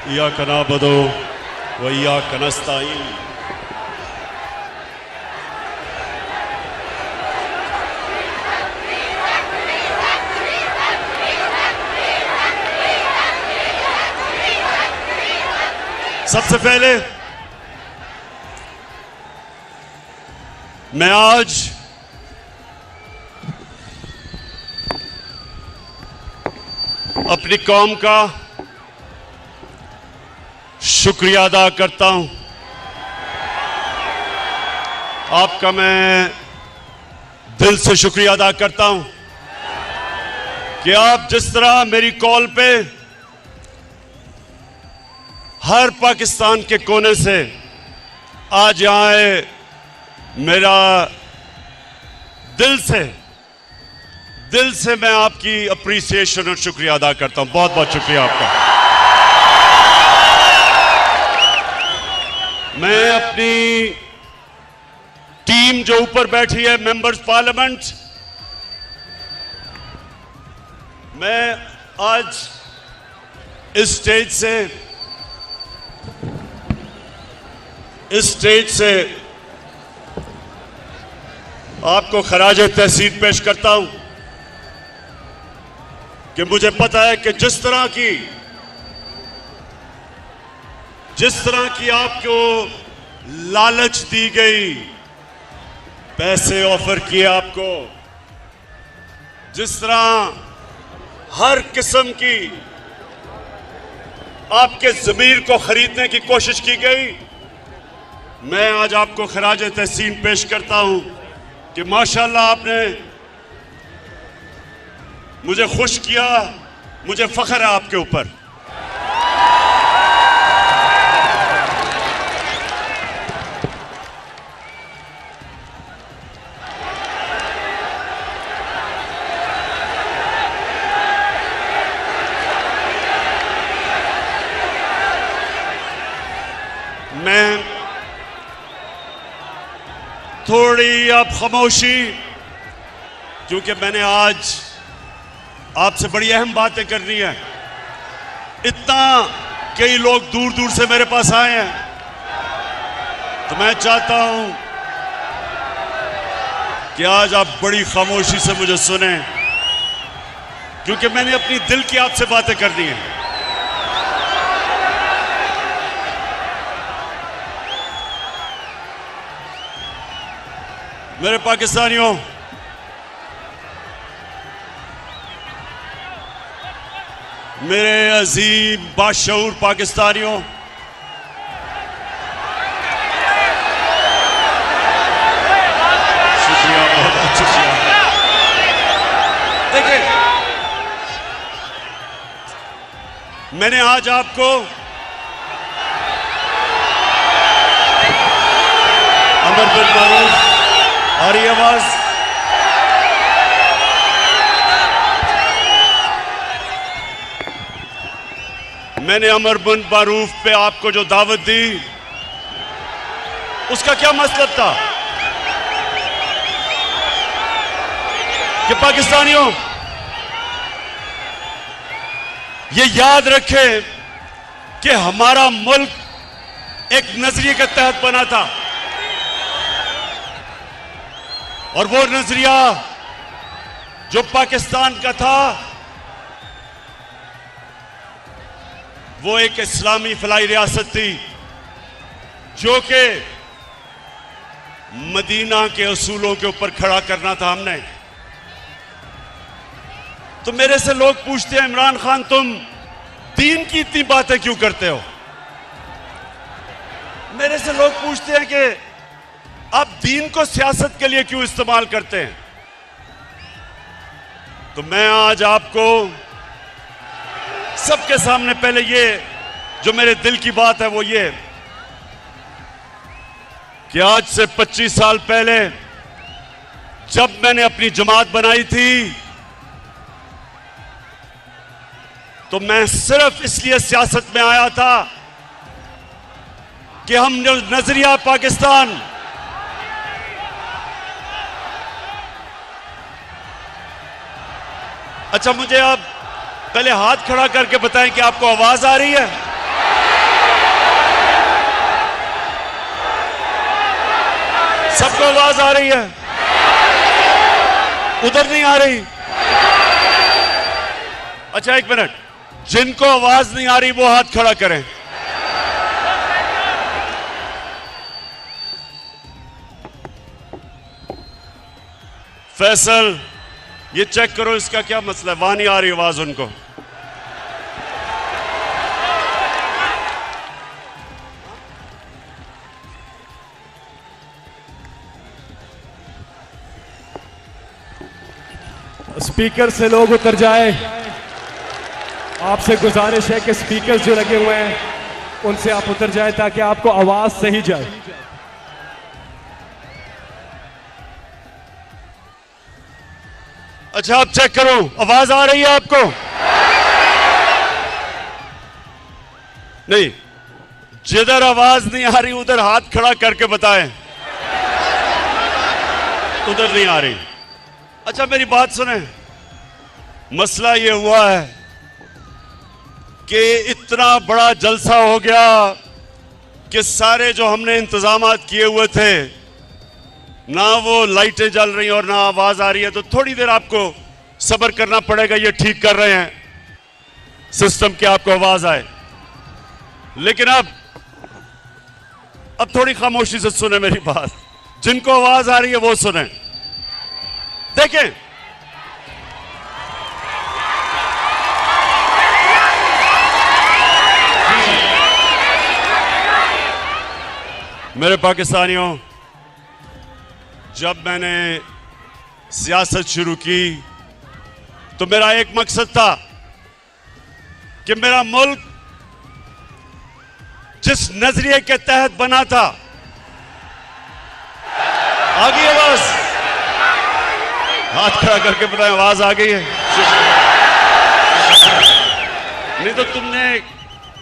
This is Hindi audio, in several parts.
इय्याका नअबुदु व इय्याका नस्तईन। सबसे पहले मैं आज अपनी कौम का शुक्रिया अदा करता हूं। आपका मैं दिल से शुक्रिया अदा करता हूं कि आप जिस तरह मेरी कॉल पे हर पाकिस्तान के कोने से आज यहां आए, मेरा दिल से मैं आपकी अप्रिसिएशन और शुक्रिया अदा करता हूं। बहुत बहुत शुक्रिया आपका। मैं अपनी टीम जो ऊपर बैठी है, मेंबर्स पार्लियामेंट, मैं आज इस स्टेज से आपको खराज तहसीन पेश करता हूं कि मुझे पता है कि जिस तरह की आपको लालच दी गई, पैसे ऑफर किए आपको, जिस तरह हर किस्म की आपके ज़मीर को खरीदने की कोशिश की गई, मैं आज आपको खराज तहसीन पेश करता हूं कि माशाअल्लाह आपने मुझे खुश किया। मुझे फख्र है आपके ऊपर। मैं थोड़ी अब खामोशी, क्योंकि मैंने आज आपसे बड़ी अहम बातें करनी है। इतना कई लोग दूर दूर से मेरे पास आए हैं, तो मैं चाहता हूं कि आज आप बड़ी खामोशी से मुझे सुने, क्योंकि मैंने अपनी दिल की आपसे बातें करनी है। मेरे पाकिस्तानियों, मेरे अजीम बाशऊर पाकिस्तानियों, शुक्रिया, बहुत शुक्रिया। देखिए, मैंने आज आपको अमर बिन मारूफ, आ रही आवाज, मैंने अमर बिन मारूफ पे आपको जो दावत दी, उसका क्या मतलब था कि पाकिस्तानियों ये याद रखें कि हमारा मुल्क एक नजरिए के तहत बना था, और वो नजरिया जो पाकिस्तान का था वो एक इस्लामी फलाई रियासत थी, जो कि मदीना के असूलों के ऊपर खड़ा करना था हमने। तो मेरे से लोग पूछते हैं, इमरान खान तुम दीन की इतनी बातें क्यों करते हो? मेरे से लोग पूछते हैं कि आप दीन को सियासत के लिए क्यों इस्तेमाल करते हैं? तो मैं आज आपको सबके सामने पहले ये जो मेरे दिल की बात है वो ये कि आज से 25 साल पहले जब मैंने अपनी जमात बनाई थी, तो मैं सिर्फ इसलिए सियासत में आया था कि हम जो नजरिया पाकिस्तान, अच्छा मुझे आप पहले हाथ खड़ा करके बताएं कि आपको आवाज आ रही है। किसको आवाज आ रही है? उधर नहीं आ रही? अच्छा एक मिनट, जिनको आवाज नहीं आ रही वो हाथ खड़ा करें। फैसल, ये चेक करो इसका क्या मसला है, वहां नहीं आ रही आवाज उनको। स्पीकर से लोग उतर जाए। आपसे गुजारिश है कि स्पीकर जो लगे हुए हैं उनसे आप उतर जाए ताकि आपको आवाज सही जाए। अच्छा आप चेक करो, आवाज आ रही है आपको? नहीं, जिधर आवाज नहीं आ रही उधर हाथ खड़ा करके बताएं। उधर नहीं आ रही। अच्छा मेरी बात सुने, मसला ये हुआ है कि इतना बड़ा जलसा हो गया कि सारे जो हमने इंतजामात किए हुए थे, ना वो लाइटें जल रही और ना आवाज आ रही है, तो थोड़ी देर आपको सब्र करना पड़ेगा। ये ठीक कर रहे हैं सिस्टम की आपको आवाज आए, लेकिन अब थोड़ी खामोशी से सुने मेरी बात। जिनको आवाज आ रही है वो सुने। देखें, मेरे पाकिस्तानियों, जब मैंने सियासत शुरू की तो मेरा एक मकसद था कि मेरा मुल्क जिस नजरिए के तहत बना था, आ गई आवाज? हाथ खड़ा करके बताएं आवाज आ गई है? नहीं तो तुमने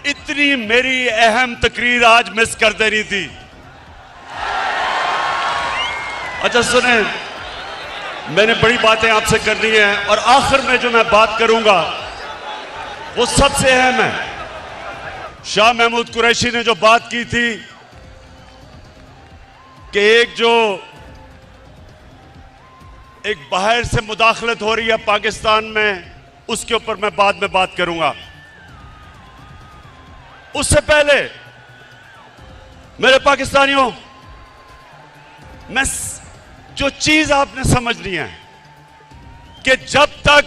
इतनी मेरी अहम तकरीर आज मिस कर देनी थी। अच्छा सुने, मैंने बड़ी बातें आपसे करनी है और आखिर में जो मैं बात करूंगा वो सबसे अहम है। शाह महमूद कुरैशी ने जो बात की थी कि एक बाहर से मुदाखलत हो रही है पाकिस्तान में, उसके ऊपर मैं बाद में बात करूंगा। उससे पहले मेरे पाकिस्तानियों, मैं जो चीज आपने समझनी है कि जब तक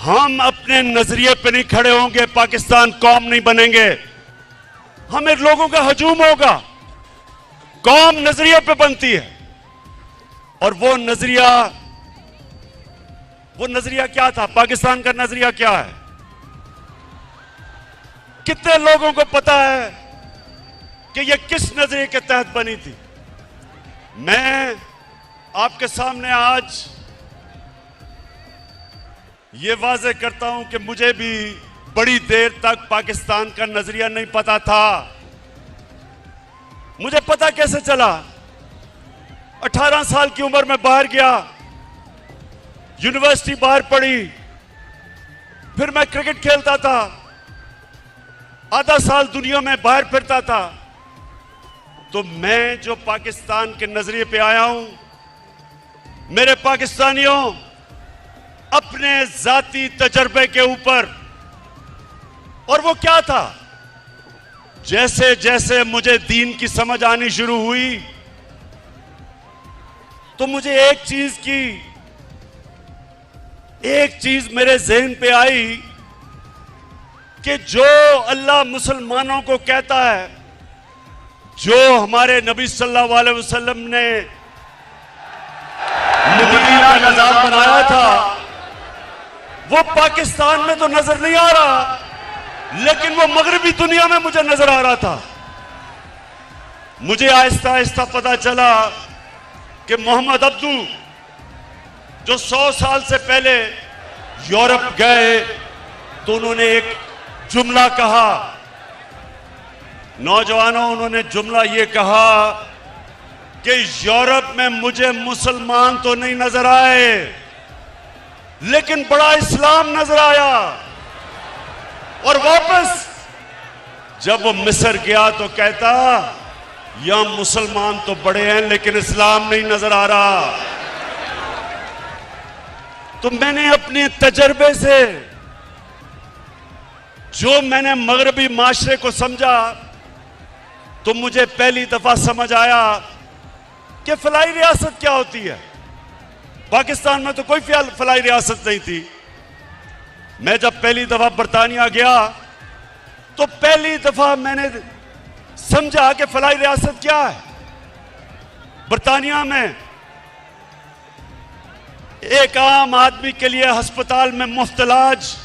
हम अपने नजरिए पे नहीं खड़े होंगे पाकिस्तान कौम नहीं बनेंगे। हमें लोगों का हजूम होगा। कौम नजरिए पे बनती है और वो नजरिया क्या था? पाकिस्तान का नजरिया क्या है? कितने लोगों को पता है कि ये किस नजरिए के तहत बनी थी? मैं आपके सामने आज ये वाज़ेह करता हूं कि मुझे भी बड़ी देर तक पाकिस्तान का नजरिया नहीं पता था। मुझे पता कैसे चला? 18 साल की उम्र में बाहर गया, यूनिवर्सिटी बाहर पढ़ी, फिर मैं क्रिकेट खेलता था, आधा साल दुनिया में बाहर फिरता था। तो मैं जो पाकिस्तान के नजरिए पे आया हूं, मेरे पाकिस्तानियों, अपने जाती तजर्बे के ऊपर। और वो क्या था? जैसे जैसे मुझे दीन की समझ आनी शुरू हुई तो मुझे एक चीज मेरे ज़हन पे आई कि जो अल्लाह मुसलमानों को कहता है, जो हमारे नबी सल्लल्लाहु अलैहि वसल्लम ने मदीना का निजाम बनाया था, वो पाकिस्तान में तो नजर नहीं आ रहा, लेकिन वो मगरबी दुनिया में मुझे नजर आ रहा था। मुझे आहिस्ता आहिस्ता पता चला कि मोहम्मद अब्दू जो 100 साल से पहले यूरोप गए तो उन्होंने एक जुमला कहा। नौजवानों, उन्होंने जुमला ये कहा कि यूरोप में मुझे मुसलमान तो नहीं नजर आए, लेकिन बड़ा इस्लाम नजर आया। और वापस जब वो मिस्र गया तो कहता, यहां मुसलमान तो बड़े हैं लेकिन इस्लाम नहीं नजर आ रहा। तो मैंने अपने तजर्बे से जो मैंने मगरबी माशरे को समझा, तो मुझे पहली दफा समझ आया कि फलाई रियासत क्या होती है। पाकिस्तान में तो कोई फलाई रियासत नहीं थी। मैं जब पहली दफा बरतानिया गया तो पहली दफा मैंने समझा कि फलाई रियासत क्या है। बरतानिया में एक आम आदमी के लिए अस्पताल में मुफ्त इलाज,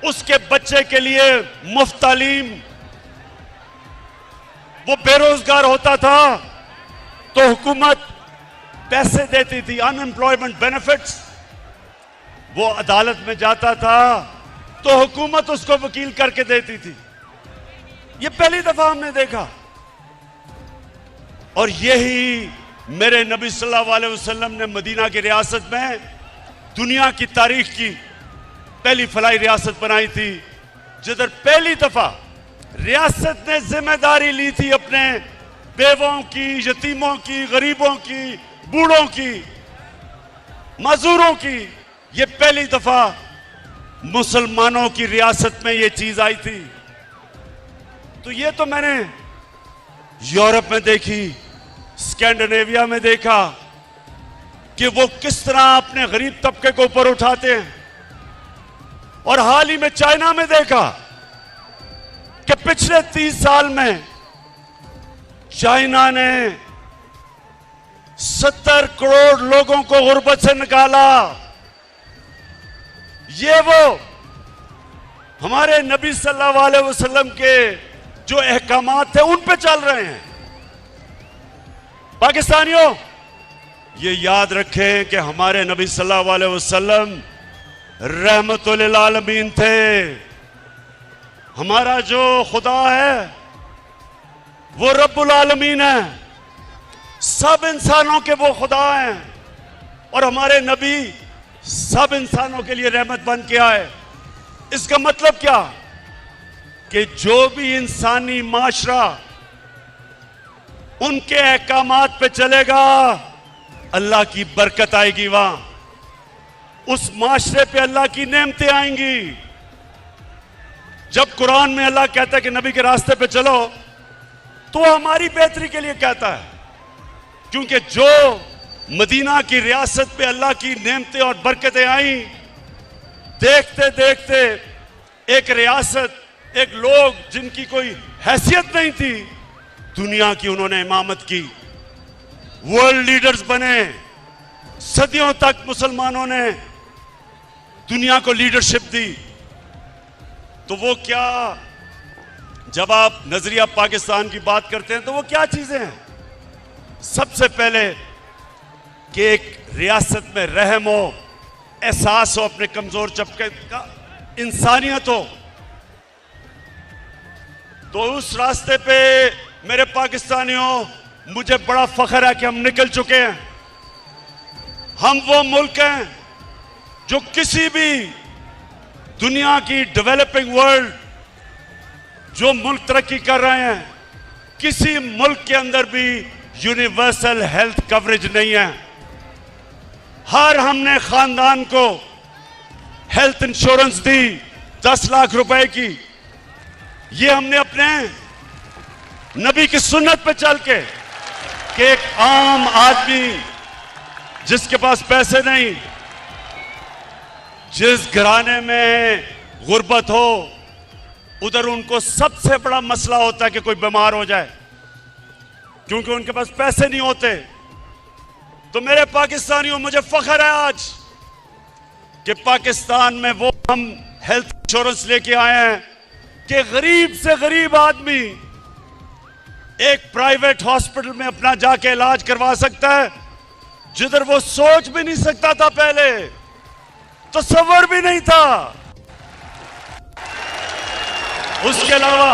उसके बच्चे के लिए मुफ्त तालीम, वो बेरोजगार होता था तो हुकूमत पैसे देती थी, अनएम्प्लॉयमेंट बेनिफिट्स। वो अदालत में जाता था तो हुकूमत उसको वकील करके देती थी। ये पहली दफा हमने देखा। और यही मेरे नबी सल्लल्लाहु अलैहि वसल्लम ने मदीना की रियासत में दुनिया की तारीख की पहली फलाई रियासत बनाई थी, जिधर पहली दफा रियासत ने जिम्मेदारी ली थी अपने बेवों की, यतीमों की, गरीबों की, बूढ़ों की, मजदूरों की। ये पहली दफा मुसलमानों की रियासत में ये चीज आई थी। तो ये तो मैंने यूरोप में देखी, स्कैंडिनेविया में देखा कि वो किस तरह अपने गरीब तबके को ऊपर उठाते हैं। और हाल ही में चाइना में देखा कि पिछले 30 साल में चाइना ने 70 करोड़ लोगों को गुर्बत से निकाला। ये वो हमारे नबी सल्लल्लाहु अलैहि वसल्लम के जो अहकामात थे उन पे चल रहे हैं। पाकिस्तानियों, ये याद रखें कि हमारे नबी सल्लल्लाहु अलैहि वसल्लम रहमतुल आलमीन थे। हमारा जो खुदा है वो रब्बुल आलमीन है, सब इंसानों के वो खुदा हैं। और हमारे नबी सब इंसानों के लिए रहमत बन के आए। इसका मतलब क्या कि जो भी इंसानी माशरा उनके अहकामात पे चलेगा, अल्लाह की बरकत आएगी। वहां उस माशरे पे अल्लाह की नेमतें आएंगी। जब कुरान में अल्लाह कहता है कि नबी के रास्ते पे चलो, तो हमारी बेहतरी के लिए कहता है, क्योंकि जो मदीना की रियासत पे अल्लाह की नेमतें और बरकतें आई, देखते देखते एक रियासत, एक लोग जिनकी कोई हैसियत नहीं थी, दुनिया की उन्होंने इमामत की, वर्ल्ड लीडर्स बने। सदियों तक मुसलमानों ने दुनिया को लीडरशिप दी। तो वो क्या, जब आप नजरिया पाकिस्तान की बात करते हैं तो वो क्या चीजें हैं? सबसे पहले कि एक रियासत में रहम हो, एहसास हो अपने कमजोर तबके का, इंसानियत हो। तो उस रास्ते पे मेरे पाकिस्तानियों, मुझे बड़ा फख्र है कि हम निकल चुके हैं। हम वो मुल्क हैं जो किसी भी दुनिया की डेवलपिंग वर्ल्ड, जो मुल्क तरक्की कर रहे हैं, किसी मुल्क के अंदर भी यूनिवर्सल हेल्थ कवरेज नहीं है। हर हमने खानदान को हेल्थ इंश्योरेंस दी 10 लाख रुपए की। ये हमने अपने नबी की सुन्नत पे चल के, कि एक आम आदमी जिसके पास पैसे नहीं, जिस घराने में गुर्बत हो, उधर उनको सबसे बड़ा मसला होता है कि कोई बीमार हो जाए, क्योंकि उनके पास पैसे नहीं होते। तो मेरे पाकिस्तानियों, मुझे फख्र है आज कि पाकिस्तान में वो हम हेल्थ इंश्योरेंस लेके आए हैं कि गरीब से गरीब आदमी एक प्राइवेट हॉस्पिटल में अपना जाके इलाज करवा सकता है, जिधर वो सोच भी नहीं सकता था, पहले तसव्वुर भी नहीं था। उसके अलावा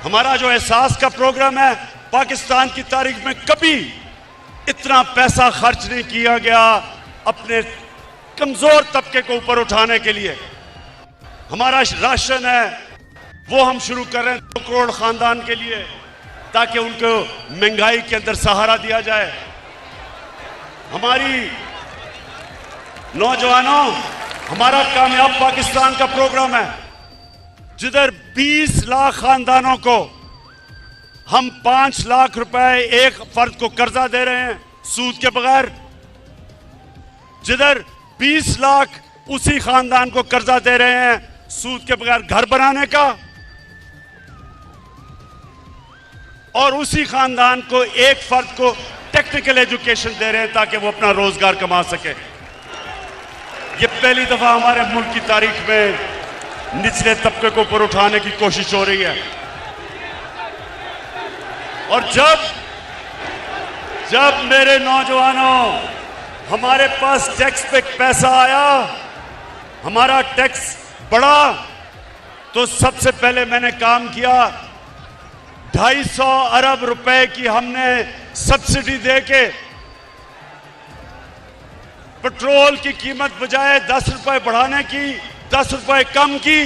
हमारा जो एहसास का प्रोग्राम है, पाकिस्तान की तारीख में कभी इतना पैसा खर्च नहीं किया गया अपने कमजोर तबके को ऊपर उठाने के लिए। हमारा राशन है वो हम शुरू कर रहे हैं 2 करोड़ खानदान के लिए। ताकि उनको महंगाई के अंदर सहारा दिया जाए। हमारी नौजवानों, हमारा कामयाब पाकिस्तान का प्रोग्राम है जिधर 20 लाख खानदानों को हम 5 लाख रुपए एक फर्द को कर्जा दे रहे हैं सूद के बगैर, जिधर 20 लाख उसी खानदान को कर्जा दे रहे हैं सूद के बगैर घर बनाने का, और उसी खानदान को एक फर्द को टेक्निकल एजुकेशन दे रहे हैं ताकि वो अपना रोजगार कमा सके। ये पहली दफा हमारे मुल्क की तारीख में निचले तबके को ऊपर उठाने की कोशिश हो रही है। और जब मेरे नौजवानों हमारे पास टैक्स पे पैसा आया, हमारा टैक्स बढ़ा, तो सबसे पहले मैंने काम किया 250 अरब रुपए की हमने सब्सिडी देके पेट्रोल की कीमत बजाय 10 रुपए बढ़ाने की 10 रुपए कम की।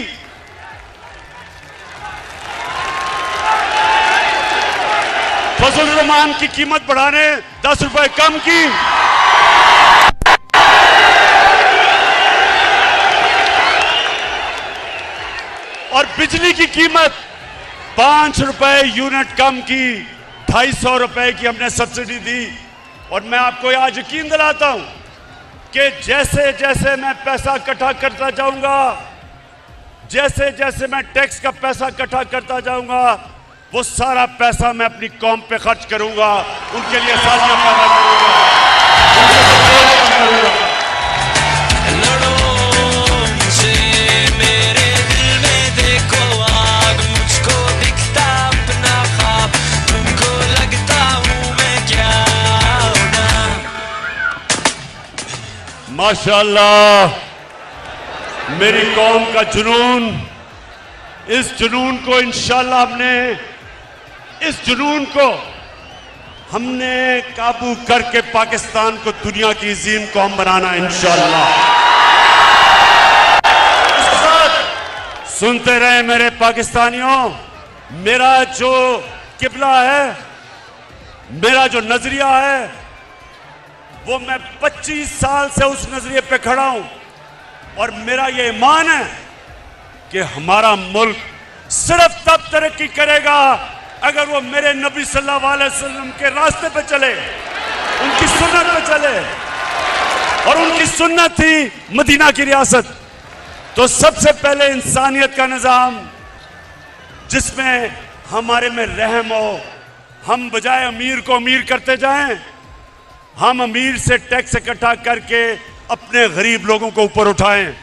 फजल रहमान की कीमत बढ़ाने 10 रुपए कम की। और बिजली की कीमत 5 रुपए यूनिट कम की, 250 रुपए की हमने सब्सिडी दी। और मैं आपको आज यकीन दिलाता हूं कि जैसे जैसे मैं पैसा इकट्ठा करता जाऊंगा, जैसे जैसे मैं टैक्स का पैसा इकट्ठा करता जाऊंगा, वो सारा पैसा मैं अपनी कौम पे खर्च करूंगा, उनके लिए साजियां पैदा करूंगा, माशाअल्लाह। मेरी कौम का जुनून, इस जुनून को इंशाअल्लाह हमने काबू करके पाकिस्तान को दुनिया की अजीम कौम बनाना इंशाअल्लाह। इसके साथ सुनते रहे मेरे पाकिस्तानियों, मेरा जो किबला है, मेरा जो नजरिया है, वो मैं 25 साल से उस नजरिए पे खड़ा हूं। और मेरा ये ईमान है कि हमारा मुल्क सिर्फ तब तरक्की करेगा अगर वो मेरे नबी सल्लल्लाहु अलैहि वसल्लम के रास्ते पे चले, उनकी सुन्नत पे चले। और उनकी सुन्नत थी मदीना की रियासत। तो सबसे पहले इंसानियत का निजाम जिसमें हमारे में रहम हो, हम बजाय अमीर को अमीर करते जाएं, हम अमीर से टैक्स इकट्ठा करके अपने गरीब लोगों को ऊपर उठाएं।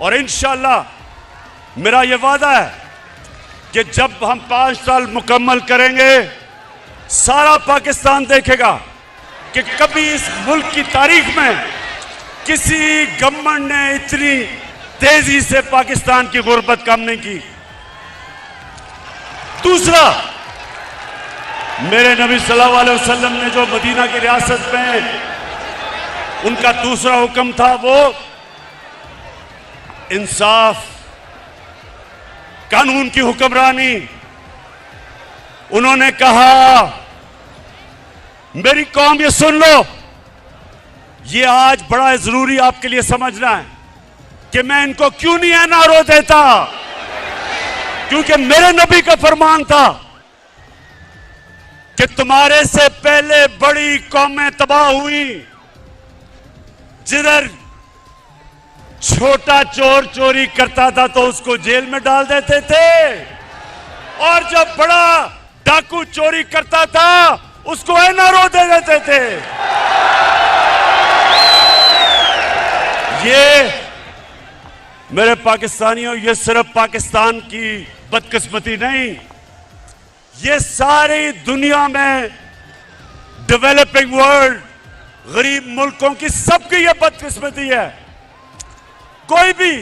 और इंशाअल्लाह मेरा यह वादा है कि जब हम 5 साल मुकम्मल करेंगे, सारा पाकिस्तान देखेगा कि कभी इस मुल्क की तारीख में किसी गवर्नमेंट ने इतनी तेजी से पाकिस्तान की गुर्बत कम नहीं की। दूसरा, मेरे नबी सल्लल्लाहु अलैहि वसल्लम ने जो मदीना की रियासत में उनका दूसरा हुक्म था, वो इंसाफ, कानून की हुक्मरानी। उन्होंने कहा, मेरी कौम ये सुन लो, ये आज बड़ा जरूरी आपके लिए समझना है कि मैं इनको क्यों नहीं एनआरओ देता, क्योंकि मेरे नबी का फरमान था कि तुम्हारे से पहले बड़ी कौमें तबाह हुई, जिधर छोटा चोर चोरी करता था तो उसको जेल में डाल देते थे, और जब बड़ा डाकू चोरी करता था उसको एनआरओ दे देते थे। ये मेरे पाकिस्तानियों, ये सिर्फ पाकिस्तान की बदकिस्मती नहीं, ये सारी दुनिया में डेवलपिंग वर्ल्ड, गरीब मुल्कों की सबकी ये बदकिस्मती है। कोई भी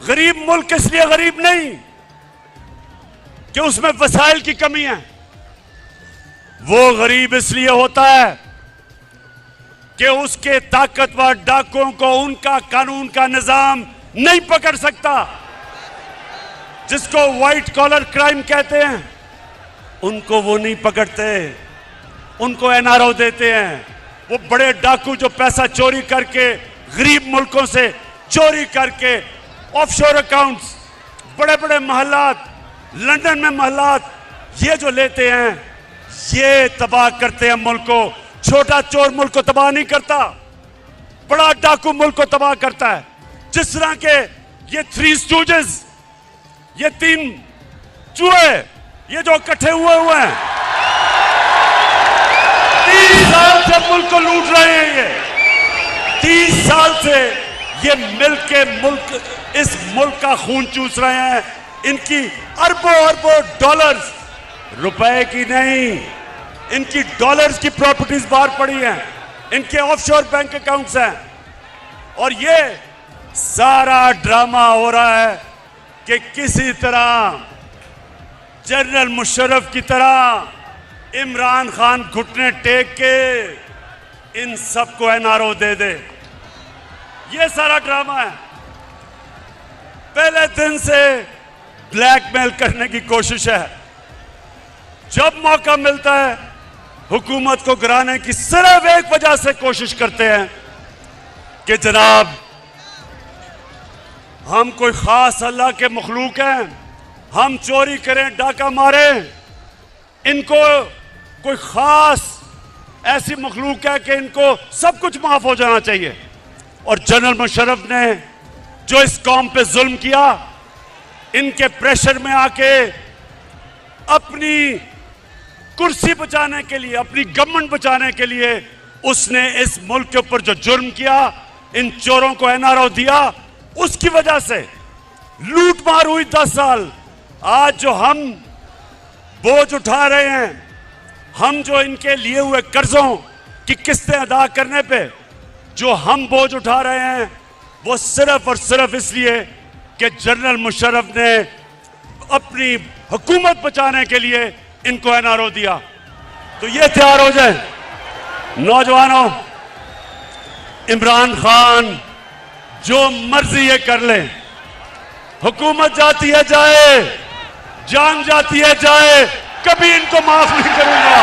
गरीब मुल्क इसलिए गरीब नहीं कि उसमें वसाइल की कमी है, वो गरीब इसलिए होता है कि उसके ताकतवर डाकुओं को उनका कानून का निजाम नहीं पकड़ सकता, जिसको व्हाइट कॉलर क्राइम कहते हैं। उनको वो नहीं पकड़ते, उनको एनआरओ देते हैं। वो बड़े डाकू जो पैसा चोरी करके गरीब मुल्कों से चोरी करके ऑफशोर अकाउंट्स, बड़े बड़े महलात, लंदन में महलात ये जो लेते हैं, ये तबाह करते हैं मुल्क को। छोटा चोर मुल्क को तबाह नहीं करता, बड़ा डाकू मुल्क को तबाह करता है। जिस तरह के ये थ्री स्टूजेस, ये तीन चूहे, ये जो इकट्ठे हुए हैं 30 साल से मुल्क को लूट रहे हैं। ये 30 साल से ये इस मुल्क का खून चूस रहे हैं। इनकी अरबों अरबों डॉलर्स, रुपए की नहीं, इनकी डॉलर्स की प्रॉपर्टीज बाहर पड़ी हैं, इनके ऑफशोर बैंक अकाउंट्स हैं। और ये सारा ड्रामा हो रहा है कि किसी तरह जनरल मुशर्रफ की तरह इमरान खान घुटने टेक के इन सबको एनआरओ दे दे। ये सारा ड्रामा है। पहले दिन से ब्लैकमेल करने की कोशिश है। जब मौका मिलता है हुकूमत को गिराने की सिर्फ एक वजह से कोशिश करते हैं कि जनाब हम कोई खास अल्लाह के मखलूक हैं, हम चोरी करें, डाका मारें, इनको कोई खास ऐसी मखलूक है कि इनको सब कुछ माफ हो जाना चाहिए। और जनरल मुशर्रफ ने जो इस कौम पे जुल्म किया, इनके प्रेशर में आके अपनी कुर्सी बचाने के लिए, अपनी गवर्नमेंट बचाने के लिए उसने इस मुल्क के ऊपर जो जुर्म किया, इन चोरों को एनआरओ दिया, उसकी वजह से लूट मार हुई 10 साल। आज जो हम बोझ उठा रहे हैं, हम जो इनके लिए हुए कर्जों की किस्तें अदा करने पे जो हम बोझ उठा रहे हैं, वो सिर्फ और सिर्फ इसलिए कि जनरल मुशर्रफ ने अपनी हुकूमत बचाने के लिए इनको एनआरओ दिया। तो ये तैयार हो जाए नौजवानों, इमरान खान जो मर्जी ये कर ले, हुकूमत जाती है जाए, जान जाती है जाए, कभी इनको माफ नहीं करूंगा।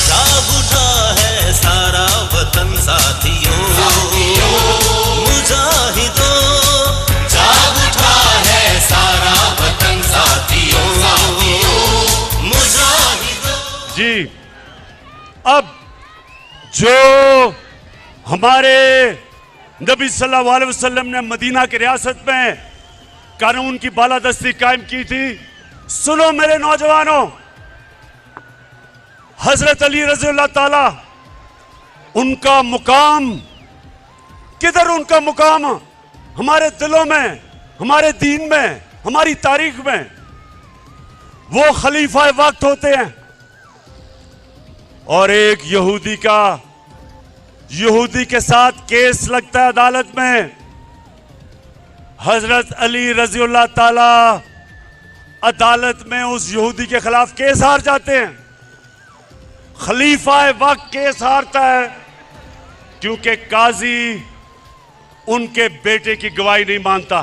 जाग उठा है सारा वतन साथियों, मुजाहिदों, जाग उठा है सारा वतन साथियों, मुजाहिदों। जी, अब जो हमारे नबी सल्लल्लाहु अलैहि वसल्लम ने मदीना की रियासत में कानून की बालादस्ती कायम की थी, सुनो मेरे नौजवानों, हजरत अली रज़ियल्लाहु ताला, उनका मुकाम किधर? उनका मुकाम हमारे दिलों में, हमारे दीन में, हमारी तारीख में। वो खलीफा वक्त होते हैं। और एक यहूदी के साथ केस लगता है अदालत में, हजरत अली रज़ियल्लाहु ताला अदालत में उस यहूदी के खिलाफ केस हार जाते हैं। खलीफा वक्त केस हारता है क्योंकि काजी उनके बेटे की गवाही नहीं मानता।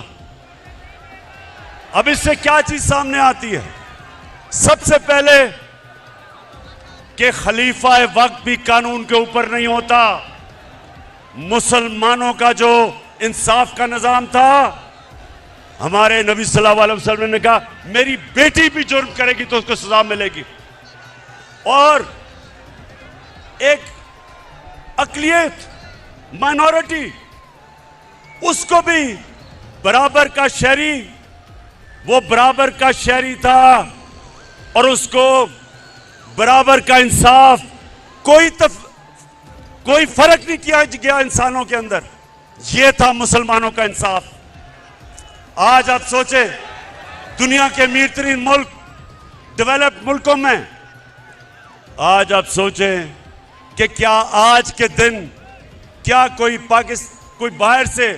अब इससे क्या चीज सामने आती है? सबसे पहले कि खलीफा वक्त भी कानून के ऊपर नहीं होता। मुसलमानों का जो इंसाफ का निजाम था, हमारे नबी सल्लल्लाहु अलैहि वसल्लम ने कहा मेरी बेटी भी जुर्म करेगी तो उसको सजा मिलेगी। और एक अकलियत, माइनॉरिटी, उसको भी बराबर का शहरी, वो बराबर का शहरी था और उसको बराबर का इंसाफ, कोई फर्क नहीं किया गया इंसानों के अंदर। यह था मुसलमानों का इंसाफ। आज आप सोचे दुनिया के अमीर तरीन मुल्क, डेवलप्ड मुल्कों में, आज आप सोचें कि क्या आज के दिन क्या कोई बाहर से,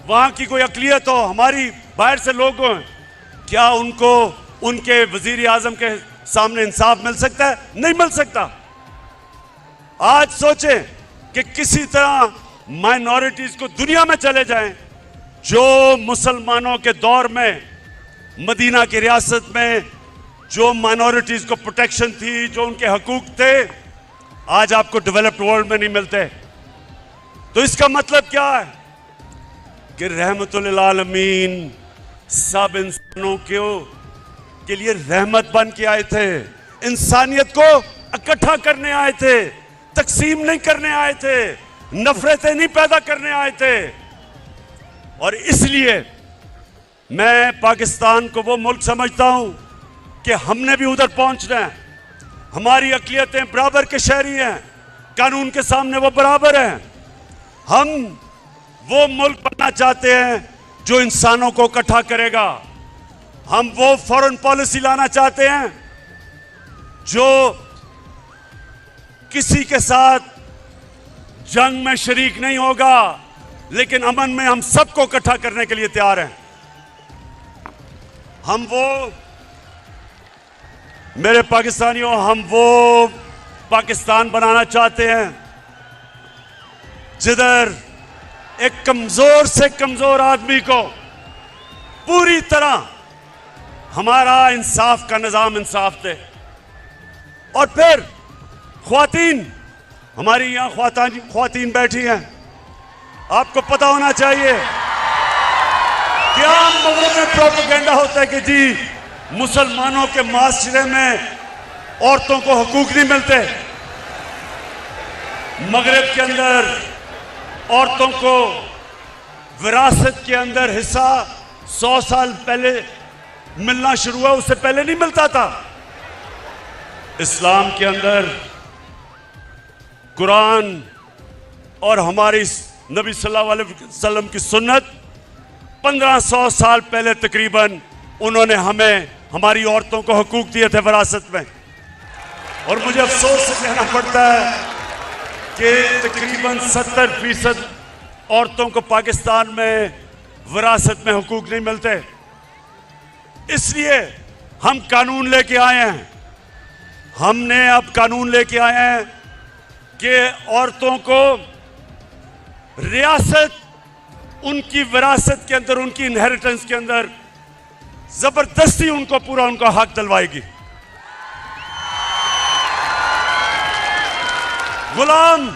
वहां की कोई अकलियत हो, हमारी बाहर से लोग हों, क्या उनको उनके वजीर आजम के सामने इंसाफ मिल सकता है? नहीं मिल सकता। आज सोचें कि किसी तरह माइनॉरिटीज को दुनिया में चले जाएं, जो मुसलमानों के दौर में मदीना की रियासत में जो माइनॉरिटीज को प्रोटेक्शन थी, जो उनके हकूक थे, आज आपको डेवलप्ड वर्ल्ड में नहीं मिलते। तो इसका मतलब क्या है कि रहमतुल आलमीन सब इंसानों के लिए रहमत बन के आए थे, इंसानियत को इकट्ठा करने आए थे, तकसीम नहीं करने आए थे, नफरतें नहीं पैदा करने आए थे। और इसलिए मैं पाकिस्तान को वो मुल्क समझता हूं कि हमने भी उधर पहुंचना है। हमारी अक़लियतें बराबर के शहरी हैं, कानून के सामने वो बराबर हैं। हम वो मुल्क बनना चाहते हैं जो इंसानों को इकट्ठा करेगा। हम वो फॉरेन पॉलिसी लाना चाहते हैं जो किसी के साथ जंग में शरीक नहीं होगा, लेकिन अमन में हम सबको इकट्ठा करने के लिए तैयार हैं। हम वो, मेरे पाकिस्तानियों, हम वो पाकिस्तान बनाना चाहते हैं जिधर एक कमजोर से कमजोर आदमी को पूरी तरह हमारा इंसाफ का निजाम इंसाफ दे। और फिर ख्वातीन, हमारी यहां ख्वातीन बैठी हैं, आपको पता होना चाहिए क्या मगरब में प्रोपेगेंडा होता है कि जी मुसलमानों के माशरे में औरतों को हकूक नहीं मिलते। मगरब के अंदर औरतों को विरासत के अंदर हिस्सा 100 साल पहले मिलना शुरू हुआ, उससे पहले नहीं मिलता था। इस्लाम के अंदर कुरान और हमारी नबी सल्लल्लाहु अलैहि वसल्लम की सुन्नत 1500 साल पहले तकरीबन उन्होंने हमें, हमारी औरतों को हकूक दिए थे विरासत में। और मुझे अफसोस से कहना पड़ता है कि तकरीबन 70% औरतों को पाकिस्तान में विरासत में हकूक नहीं मिलते। इसलिए हम कानून लेके आए हैं, हमने अब कानून लेके आए हैं कि औरतों को रियासत, उनकी विरासत के अंदर, उनकी इनहेरिटेंस के अंदर जबरदस्ती उनको पूरा उनका हक दिलवाएगी। गुलाम,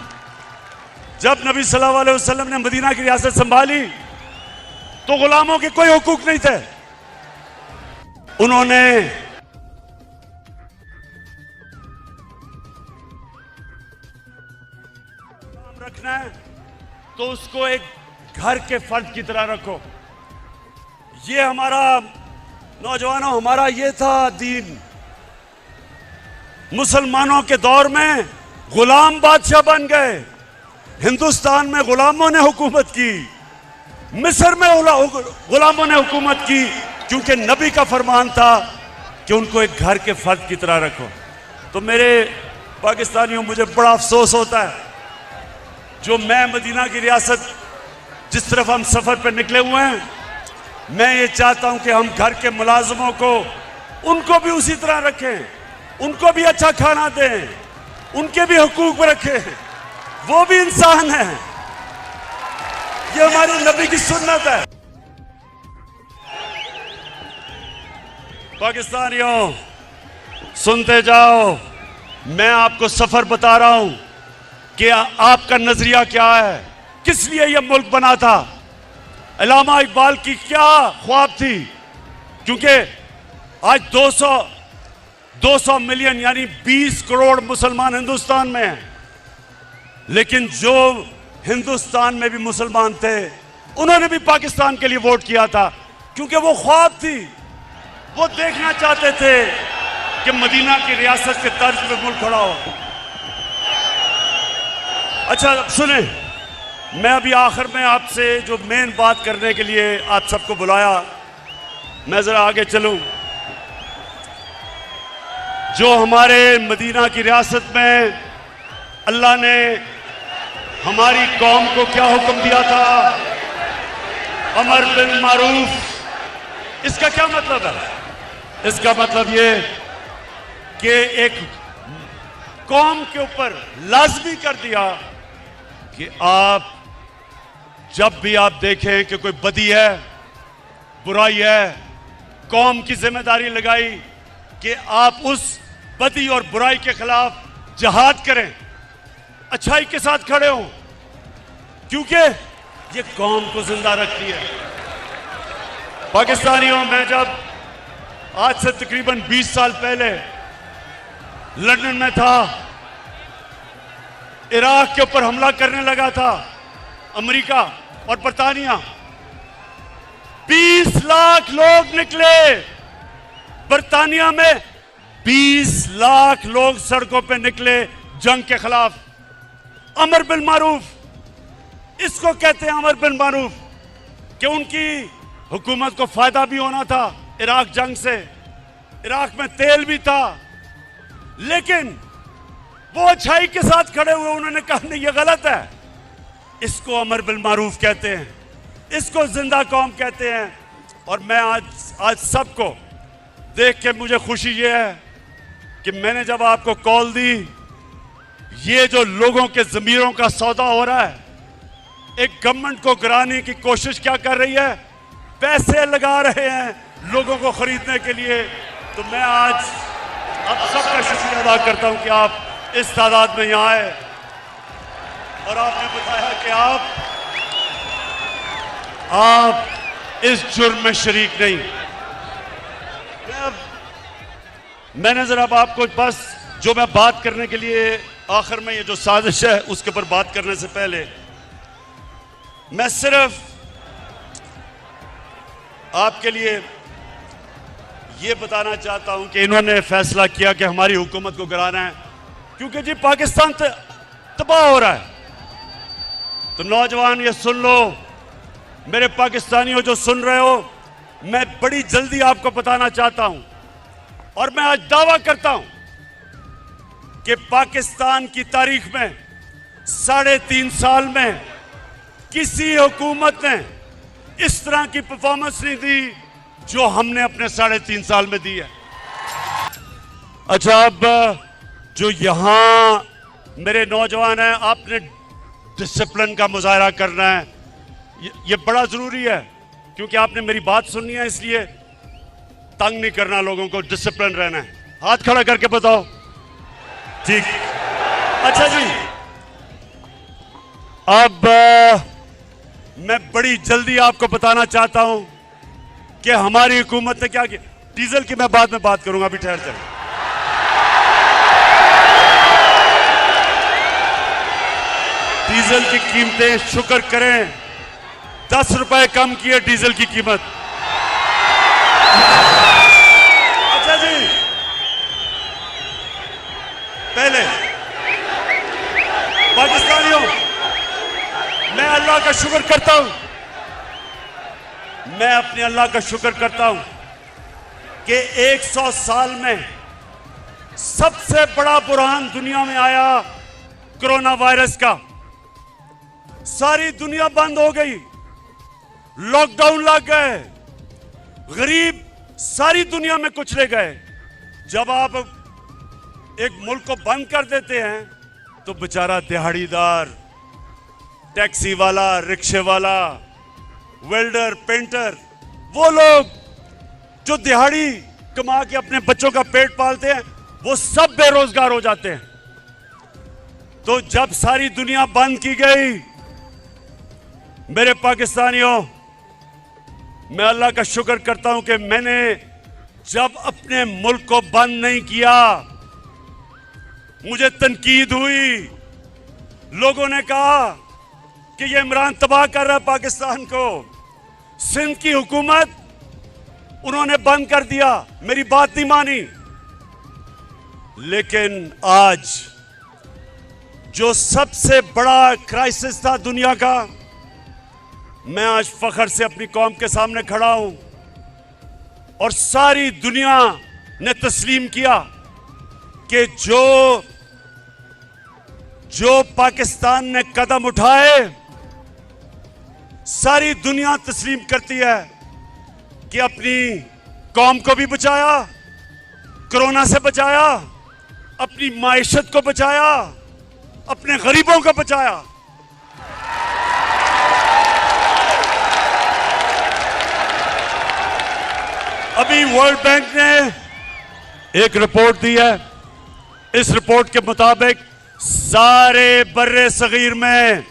जब नबी सल्लल्लाहु अलैहि वसल्लम ने मदीना की रियासत संभाली तो गुलामों के कोई हुकूक नहीं थे। उन्होंने रखना है तो उसको एक घर के फर्द की तरह रखो। ये हमारा, नौजवानों, हमारा ये था दीन। मुसलमानों के दौर में गुलाम बादशाह बन गए, हिंदुस्तान में गुलामों ने हुकूमत की, मिस्र में गुलामों ने हुकूमत की, क्योंकि नबी का फरमान था कि उनको एक घर के फर्द की तरह रखो। तो मेरे पाकिस्तानियों, मुझे बड़ा अफसोस होता है जो मैं मदीना की रियासत जिस तरफ हम सफर पर निकले हुए हैं, मैं ये चाहता हूं कि हम घर के मुलाजमों को, उनको भी उसी तरह रखें, उनको भी अच्छा खाना दें, उनके भी हुकूक रखें, वो भी इंसान हैं। ये हमारी नबी की सुन्नत है। पाकिस्तानियों, सुनते जाओ, मैं आपको सफर बता रहा हूं कि आपका नजरिया क्या है, किस लिए यह मुल्क बना था, अल्लामा इकबाल की क्या ख्वाब थी। क्योंकि आज 200 मिलियन यानी 20 करोड़ मुसलमान हिंदुस्तान में हैं, लेकिन जो हिंदुस्तान में भी मुसलमान थे उन्होंने भी पाकिस्तान के लिए वोट किया था, क्योंकि वो ख्वाब थी, वो देखना चाहते थे कि मदीना की रियासत के तर्ज पे मुल्क खड़ा हो। अच्छा, अब सुने, मैं अभी आखिर में आपसे जो मेन बात करने के लिए आप सबको बुलाया, मैं जरा आगे चलूं। जो हमारे मदीना की रियासत में अल्लाह ने हमारी कौम को क्या हुक्म दिया था, अमर बिल मारूफ, इसका क्या मतलब है? इसका मतलब ये कि एक कौम के ऊपर लाजमी कर दिया कि आप जब भी आप देखें कि कोई बदी है, बुराई है, कौम की जिम्मेदारी लगाई कि आप उस बदी और बुराई के खिलाफ जिहाद करें, अच्छाई के साथ खड़े हों, क्योंकि ये कौम को जिंदा रखती है। पाकिस्तानियों, मैं जब आज से तकरीबन 20 साल पहले लंदन में था, इराक के ऊपर हमला करने लगा था अमेरिका और बरतानिया, 20 लाख लोग निकले बरतानिया में, 20 लाख लोग सड़कों पे निकले जंग के खिलाफ। अमर बिल मारूफ, इसको कहते हैं अमर बिल मारूफ, कि उनकी हुकूमत को फायदा भी होना था इराक जंग से, इराक में तेल भी था, लेकिन वो अच्छाई के साथ खड़े हुए, उन्होंने कहा नहीं ये गलत है। इसको अमर बिल मारूफ कहते हैं, इसको जिंदा कौम कहते हैं। और मैं आज सबको देख के मुझे खुशी ये है कि मैंने जब आपको कॉल दी, ये जो लोगों के ज़मीरों का सौदा हो रहा है, एक गवर्नमेंट को गिराने की कोशिश क्या कर रही है, पैसे लगा रहे हैं लोगों को खरीदने के लिए। तो मैं आज आप सबका शुक्रिया अदा करता हूं कि आप इस तादाद में यहाँ आए और आपने बताया कि आप इस जुर्म में शरीक नहीं। मैंने जरा आपको बस जो मैं बात करने के लिए आखिर में, ये जो साजिश है उसके ऊपर बात करने से पहले मैं सिर्फ आपके लिए ये बताना चाहता हूं कि इन्होंने फैसला किया कि हमारी हुकूमत को गिराना है, क्योंकि जी पाकिस्तान तबाह हो रहा है। तो नौजवान ये सुन लो, मेरे पाकिस्तानियों जो सुन रहे हो, मैं बड़ी जल्दी आपको बताना चाहता हूं और मैं आज दावा करता हूं कि पाकिस्तान की तारीख में 3.5 साल में किसी हुकूमत ने इस तरह की परफॉर्मेंस नहीं दी जो हमने अपने 3.5 साल में दी है। अच्छा, अब जो यहां मेरे नौजवान हैं, आपने डिसिप्लिन का मुजाहरा करना है, ये बड़ा जरूरी है, क्योंकि आपने मेरी बात सुननी है, इसलिए तंग नहीं करना लोगों को, डिसिप्लिन रहना है। हाथ खड़ा करके बताओ, ठीक। अच्छा जी, अब मैं बड़ी जल्दी आपको बताना चाहता हूं कि हमारी हुकूमत ने क्या किया। डीजल की मैं बाद में बात करूंगा, अभी ठहर चले। डीजल की कीमतें, शुक्र करें, 10 रुपए कम किए डीजल की कीमत। अच्छा जी, पहले पाकिस्तानियों, मैं अल्लाह का शुक्र करता हूं, मैं अपने अल्लाह का शुक्र करता हूं कि 100 साल में सबसे बड़ा बुरहान दुनिया में आया कोरोना वायरस का। सारी दुनिया बंद हो गई, लॉकडाउन लग गए, गरीब सारी दुनिया में कुचले गए। जब आप एक मुल्क को बंद कर देते हैं तो बेचारा दिहाड़ीदार, टैक्सी वाला, रिक्शे वाला, वेल्डर, पेंटर, वो लोग जो दिहाड़ी कमा के अपने बच्चों का पेट पालते हैं, वो सब बेरोजगार हो जाते हैं। तो जब सारी दुनिया बंद की गई, मेरे पाकिस्तानियों, मैं अल्लाह का शुक्र करता हूं कि मैंने जब अपने मुल्क को बंद नहीं किया, मुझे तनकीद हुई, लोगों ने कहा कि ये इमरान तबाह कर रहा है पाकिस्तान को। सिंध की हुकूमत उन्होंने बंद कर दिया, मेरी बात नहीं मानी। लेकिन आज जो सबसे बड़ा क्राइसिस था दुनिया का, मैं आज फख्र से अपनी कौम के सामने खड़ा हूं और सारी दुनिया ने तस्लीम किया कि जो पाकिस्तान ने कदम उठाए, सारी दुनिया तस्लीम करती है कि अपनी कौम को भी बचाया, कोरोना से बचाया, अपनी माइशत को बचाया, अपने गरीबों को बचाया। अभी वर्ल्ड बैंक ने एक रिपोर्ट दी है। इस रिपोर्ट के मुताबिक सारे बर्रे सगीर में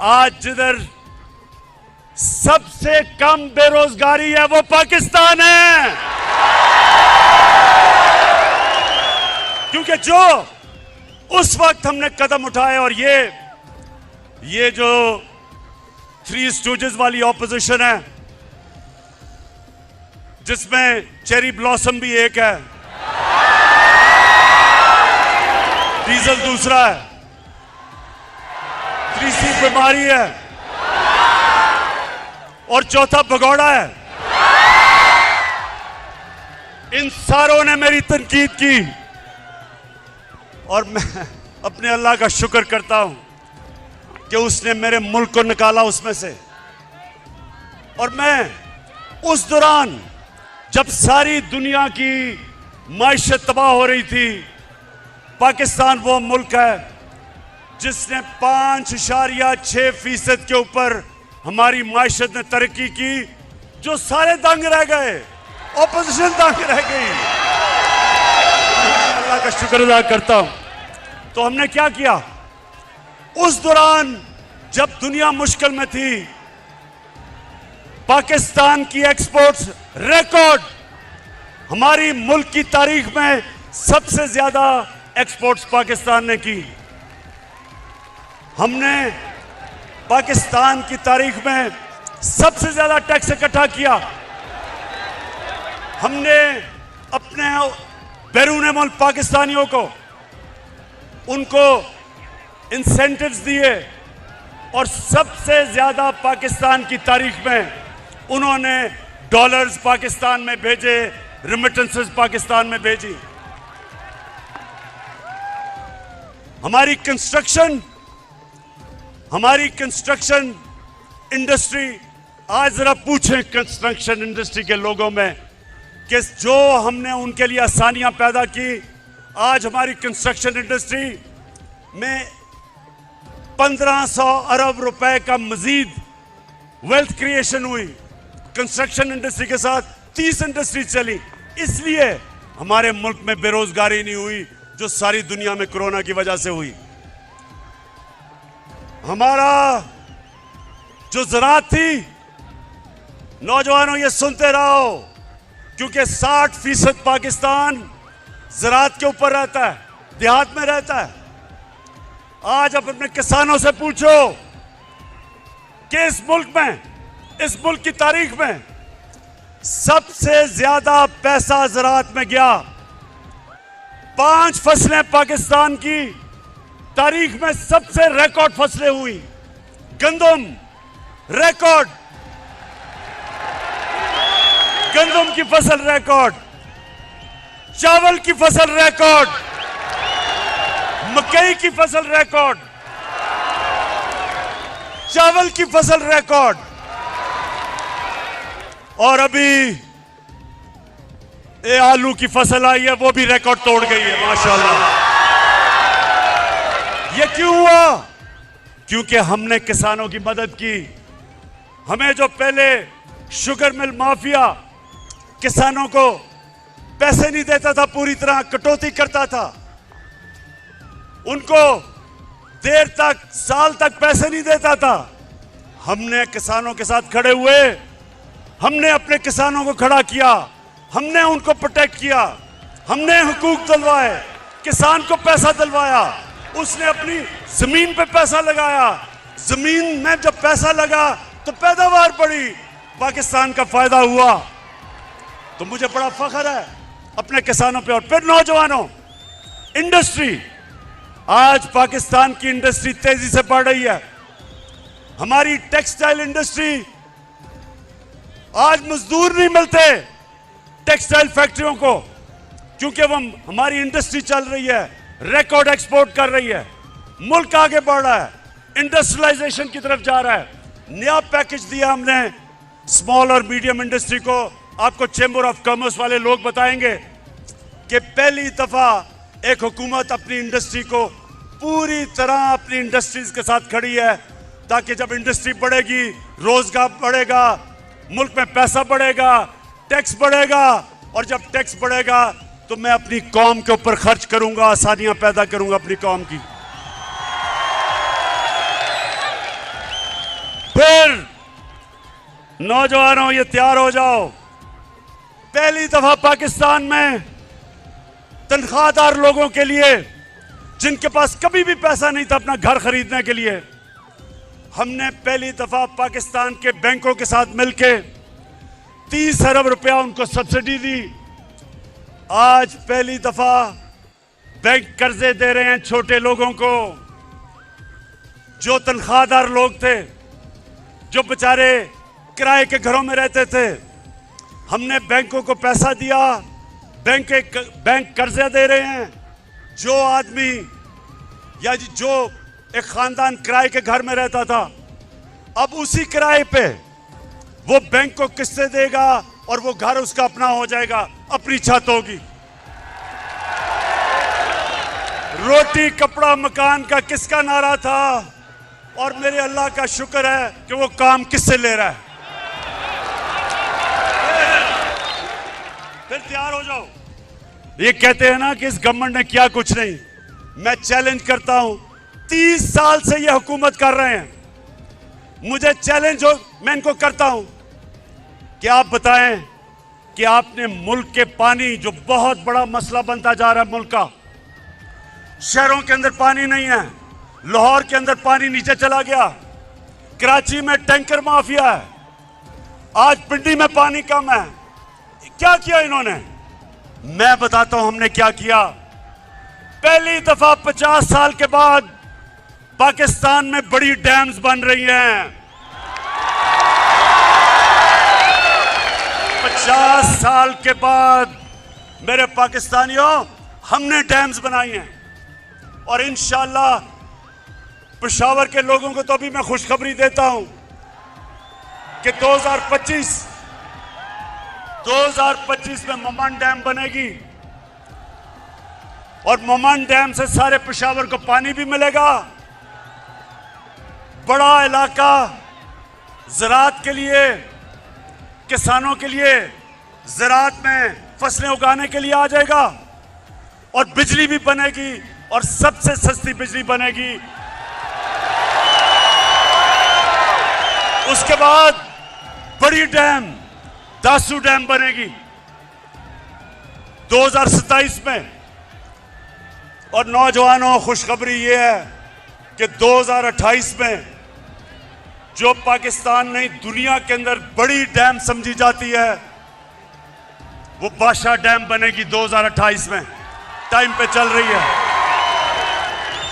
आज जिधर सबसे कम बेरोजगारी है वो पाकिस्तान है। क्योंकि जो उस वक्त हमने कदम उठाए और ये जो थ्री स्टूजेस वाली ऑपोजिशन है, जिसमें चेरी ब्लॉसम भी एक है, डीजल दूसरा है, तीसरी बीमारी है और चौथा भगौड़ा है, इन सारों ने मेरी तनकीद की और मैं अपने अल्लाह का शुक्र करता हूं कि उसने मेरे मुल्क को निकाला उसमें से। और मैं उस दौरान जब सारी दुनिया की माइशत तबाह हो रही थी, पाकिस्तान वो मुल्क है जिसने 5.6% के ऊपर हमारी माइशत ने तरक्की की, जो सारे दंग रह गए, ऑपोजिशन दंग रह गई। अल्लाह का शुक्र अदा करता हूं। तो हमने क्या किया उस दौरान जब दुनिया मुश्किल में थी? पाकिस्तान की एक्सपोर्ट्स रिकॉर्ड, हमारी मुल्क की तारीख में सबसे ज्यादा एक्सपोर्ट्स पाकिस्तान ने की। हमने पाकिस्तान की तारीख में सबसे ज्यादा टैक्स इकट्ठा किया। हमने अपने बैरून मुल्क पाकिस्तानियों को उनको इंसेंटिव्स दिए और सबसे ज्यादा पाकिस्तान की तारीख में उन्होंने डॉलर्स पाकिस्तान में भेजे, रिमिटेंसेस पाकिस्तान में भेजी। हमारी कंस्ट्रक्शन इंडस्ट्री, आज जरा पूछें कंस्ट्रक्शन इंडस्ट्री के लोगों में कि जो हमने उनके लिए आसानियां पैदा की, आज हमारी कंस्ट्रक्शन इंडस्ट्री में 1500 अरब रुपए का मजीद वेल्थ क्रिएशन हुई। कंस्ट्रक्शन इंडस्ट्री के साथ 30 इंडस्ट्री चली, इसलिए हमारे मुल्क में बेरोजगारी नहीं हुई जो सारी दुनिया में कोरोना की वजह से हुई। हमारा जो ज़राअत थी, नौजवानों ये सुनते रहो, क्योंकि 60% पाकिस्तान ज़राअत के ऊपर रहता है, देहात में रहता है। आज आप अपने किसानों से पूछो कि इस मुल्क की तारीख में सबसे ज्यादा पैसा ज़राअत में गया। 5 फसलें पाकिस्तान की तारीख में सबसे रिकॉर्ड फसलें हुई। गंदम रिकॉर्ड, गंदम की फसल रिकॉर्ड, चावल की फसल रिकॉर्ड, मकई की फसल रिकॉर्ड, चावल की फसल रिकॉर्ड, और अभी ये आलू की फसल आई है वो भी रिकॉर्ड तोड़ गई है माशाल्लाह। ये क्यों हुआ? क्योंकि हमने किसानों की मदद की। हमें जो पहले शुगर मिल माफिया किसानों को पैसे नहीं देता था, पूरी तरह कटौती करता था, उनको देर तक, साल तक पैसे नहीं देता था, हमने किसानों के साथ खड़े हुए, हमने अपने किसानों को खड़ा किया, हमने उनको प्रोटेक्ट किया, हमने हुकूक दिलवाए, किसान को पैसा दिलवाया, उसने अपनी जमीन पे पैसा लगाया, जमीन में जब पैसा लगा तो पैदावार बढ़ी, पाकिस्तान का फायदा हुआ। तो मुझे बड़ा फख्र है अपने किसानों पे। और फिर नौजवानों, इंडस्ट्री, आज पाकिस्तान की इंडस्ट्री तेजी से बढ़ रही है। हमारी टेक्सटाइल इंडस्ट्री, आज मजदूर नहीं मिलते टेक्सटाइल फैक्ट्रियों को, क्योंकि वो हमारी इंडस्ट्री चल रही है, रिकॉर्ड एक्सपोर्ट कर रही है, मुल्क आगे बढ़ रहा है, इंडस्ट्रियलाइजेशन की तरफ जा रहा है। नया पैकेज दिया हमने स्मॉल और मीडियम इंडस्ट्री को। आपको चेंबर ऑफ कॉमर्स वाले लोग बताएंगे कि पहली दफा एक हुकूमत अपनी इंडस्ट्री को पूरी तरह अपनी इंडस्ट्रीज के साथ खड़ी है, ताकि जब इंडस्ट्री बढ़ेगी, रोजगार बढ़ेगा, मुल्क में पैसा बढ़ेगा, टैक्स बढ़ेगा, और जब टैक्स बढ़ेगा तो मैं अपनी कौम के ऊपर खर्च करूंगा, आसानियां पैदा करूंगा अपनी कौम की। फिर नौजवानों, ये तैयार हो जाओ, पहली दफा पाकिस्तान में तनख्वाहदार लोगों के लिए, जिनके पास कभी भी पैसा नहीं था अपना घर खरीदने के लिए, हमने पहली दफा पाकिस्तान के बैंकों के साथ मिलके 30 अरब रुपया उनको सब्सिडी दी। आज पहली दफा बैंक कर्जे दे रहे हैं छोटे लोगों को, जो तनख्वाहदार लोग थे, जो बेचारे किराए के घरों में रहते थे। हमने बैंकों को पैसा दिया, बैंक कर्जे दे रहे हैं। जो आदमी या जो एक खानदान किराए के घर में रहता था, अब उसी किराए पे वो बैंक को किस्तें देगा और वो घर उसका अपना हो जाएगा, अपनी छत होगी। रोटी कपड़ा मकान का किसका नारा था, और मेरे अल्लाह का शुक्र है कि वो काम किससे ले रहा है। फिर तैयार हो जाओ। ये कहते हैं ना कि इस गवर्नमेंट ने किया कुछ नहीं। मैं चैलेंज करता हूं, 30 साल से ये हुकूमत कर रहे हैं। मुझे चैलेंज हो, मैं इनको करता हूं कि आप बताएं कि आपने मुल्क के पानी, जो बहुत बड़ा मसला बनता जा रहा है मुल्क का, शहरों के अंदर पानी नहीं है, लाहौर के अंदर पानी नीचे चला गया, कराची में टैंकर माफिया है, आज पिंडी में पानी कम है। क्या किया इन्होंने? मैं बताता हूं हमने क्या किया। पहली दफा 50 साल के बाद पाकिस्तान में बड़ी डैम्स बन रही हैं। 50 साल के बाद मेरे पाकिस्तानियों, हमने डैम्स बनाई हैं, और इंशाअल्लाह पेशावर के लोगों को तो अभी मैं खुशखबरी देता हूं कि 2025 में ममान डैम बनेगी, और ममान डैम से सारे पेशावर को पानी भी मिलेगा। बड़ा इलाका ज़राअत के लिए, किसानों के लिए ज़राअत में फसलें उगाने के लिए आ जाएगा, और बिजली भी बनेगी, और सबसे सस्ती बिजली बनेगी। उसके बाद बड़ी डैम दासू डैम बनेगी 2027 में। और नौजवानों, खुशखबरी ये है कि 2028 में जो पाकिस्तान ने दुनिया के अंदर बड़ी डैम समझी जाती है, वो बादशाह डैम बनेगी 2028 में। टाइम पे चल रही है।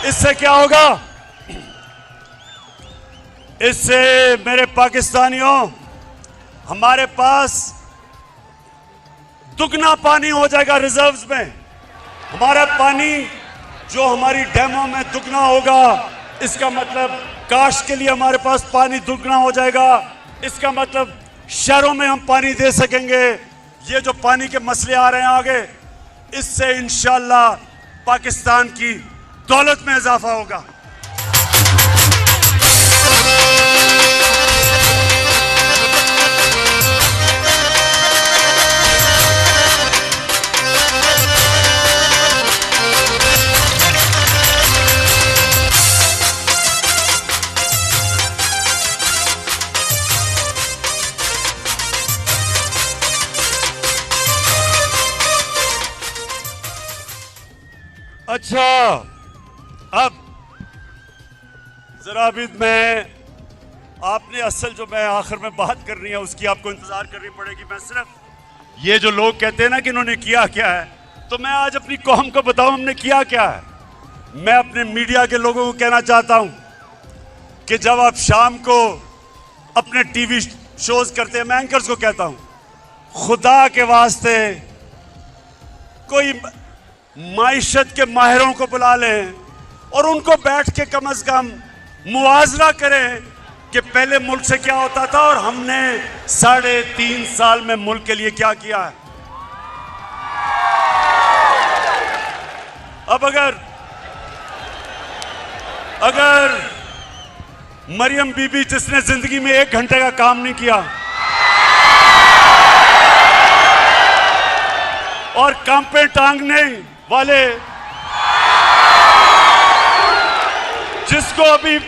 इससे क्या होगा? इससे मेरे पाकिस्तानियों, हमारे पास दुगना पानी हो जाएगा रिजर्व्स में। हमारा पानी जो हमारी डैमों में दुगना होगा, इसका मतलब काश के लिए हमारे पास पानी दुगना हो जाएगा। इसका मतलब शहरों में हम पानी दे सकेंगे। ये जो पानी के मसले आ रहे हैं आगे, इससे इंशाअल्लाह पाकिस्तान की दौलत में इजाफा होगा। अच्छा, अब जरा भी आपने असल जो मैं आखिर में बात करनी है उसकी आपको इंतजार करनी पड़ेगी। मैं सिर्फ ये जो लोग कहते हैं ना कि इन्होंने किया क्या है, तो मैं आज अपनी कौम को बताऊं हमने किया क्या है। मैं अपने मीडिया के लोगों को कहना चाहता हूं कि जब आप शाम को अपने टीवी शोज करते हैं, मैं एंकर्स को कहता हूं, खुदा के वास्ते कोई माइशत के माहिरों को बुला लें और उनको बैठ के कम से कम मुआवजा करें कि पहले मुल्क से क्या होता था और हमने 3.5 साल में मुल्क के लिए क्या किया है। अब अगर मरियम बीबी, जिसने जिंदगी में 1 घंटे का काम नहीं किया, और कांपे टांगने वाले, जिसको अभी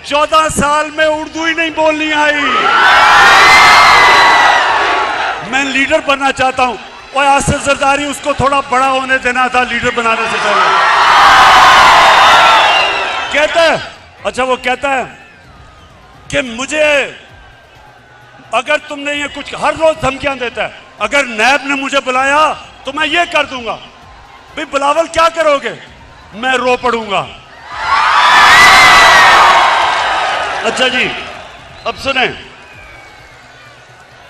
14 साल में उर्दू ही नहीं बोलनी आई, मैं लीडर बनना चाहता हूं। और आसिफ जरदारी, उसको थोड़ा बड़ा होने देना था लीडर बनाने से पहले। कहता है, अच्छा वो कहता है कि मुझे, अगर तुमने ये कुछ, हर रोज धमकियां देता है, अगर नैब ने मुझे बुलाया तो मैं ये कर दूंगा। भाई बिलावल क्या करोगे? मैं रो पड़ूंगा। अच्छा जी, अब सुने,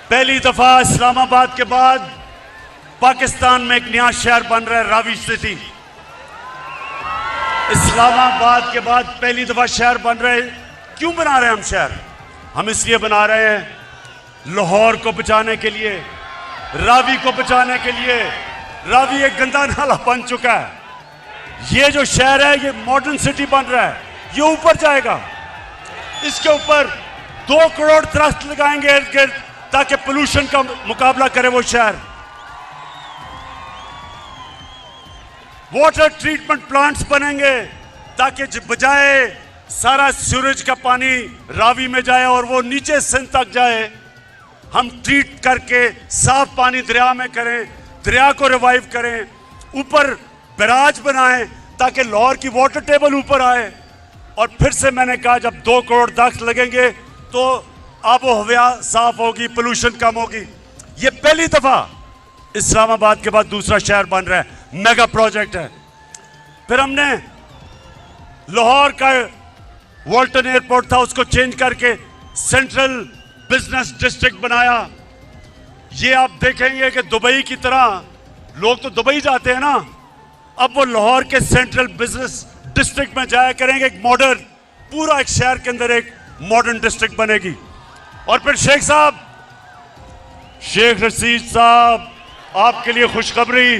पहली दफा इस्लामाबाद के बाद पाकिस्तान में एक नया शहर बन रहा है, रावी सिटी। इस्लामाबाद के बाद पहली दफा शहर बन रहे। क्यों बना रहे हैं हम शहर? हम इसलिए बना रहे हैं लाहौर को बचाने के लिए, रावी को बचाने के लिए। रावी एक गंदा नाला बन चुका है। ये जो शहर है, ये मॉडर्न सिटी बन रहा है, ये ऊपर जाएगा। इसके ऊपर 2 करोड़ दरख्त लगाएंगे इर्द गिर्द, ताकि पोल्यूशन का मुकाबला करे वो शहर। वाटर ट्रीटमेंट प्लांट्स बनेंगे, ताकि बजाय सारा सूरज का पानी रावी में जाए और वो नीचे सिंध तक जाए, हम ट्रीट करके साफ पानी दरिया में करें, दरिया को रिवाइव करें, ऊपर बैराज बनाएं ताकि लाहौर की वाटर टेबल ऊपर आए। और फिर से मैंने कहा, जब 2 करोड़ दरख्त लगेंगे तो आबो हवा साफ होगी, पोल्यूशन कम होगी। ये पहली दफा इस्लामाबाद के बाद दूसरा शहर बन रहा है, मेगा प्रोजेक्ट है। फिर हमने लाहौर का वॉल्टन एयरपोर्ट था, उसको चेंज करके सेंट्रल बिजनेस डिस्ट्रिक्ट बनाया। ये आप देखेंगे कि दुबई की तरह, लोग तो दुबई जाते हैं ना, अब वो लाहौर के सेंट्रल बिजनेस डिस्ट्रिक्ट में जाया करेंगे। एक मॉडर्न, पूरा एक शहर के अंदर एक मॉडर्न डिस्ट्रिक्ट बनेगी। और फिर शेख साहब, शेख रशीद साहब, आपके लिए खुशखबरी,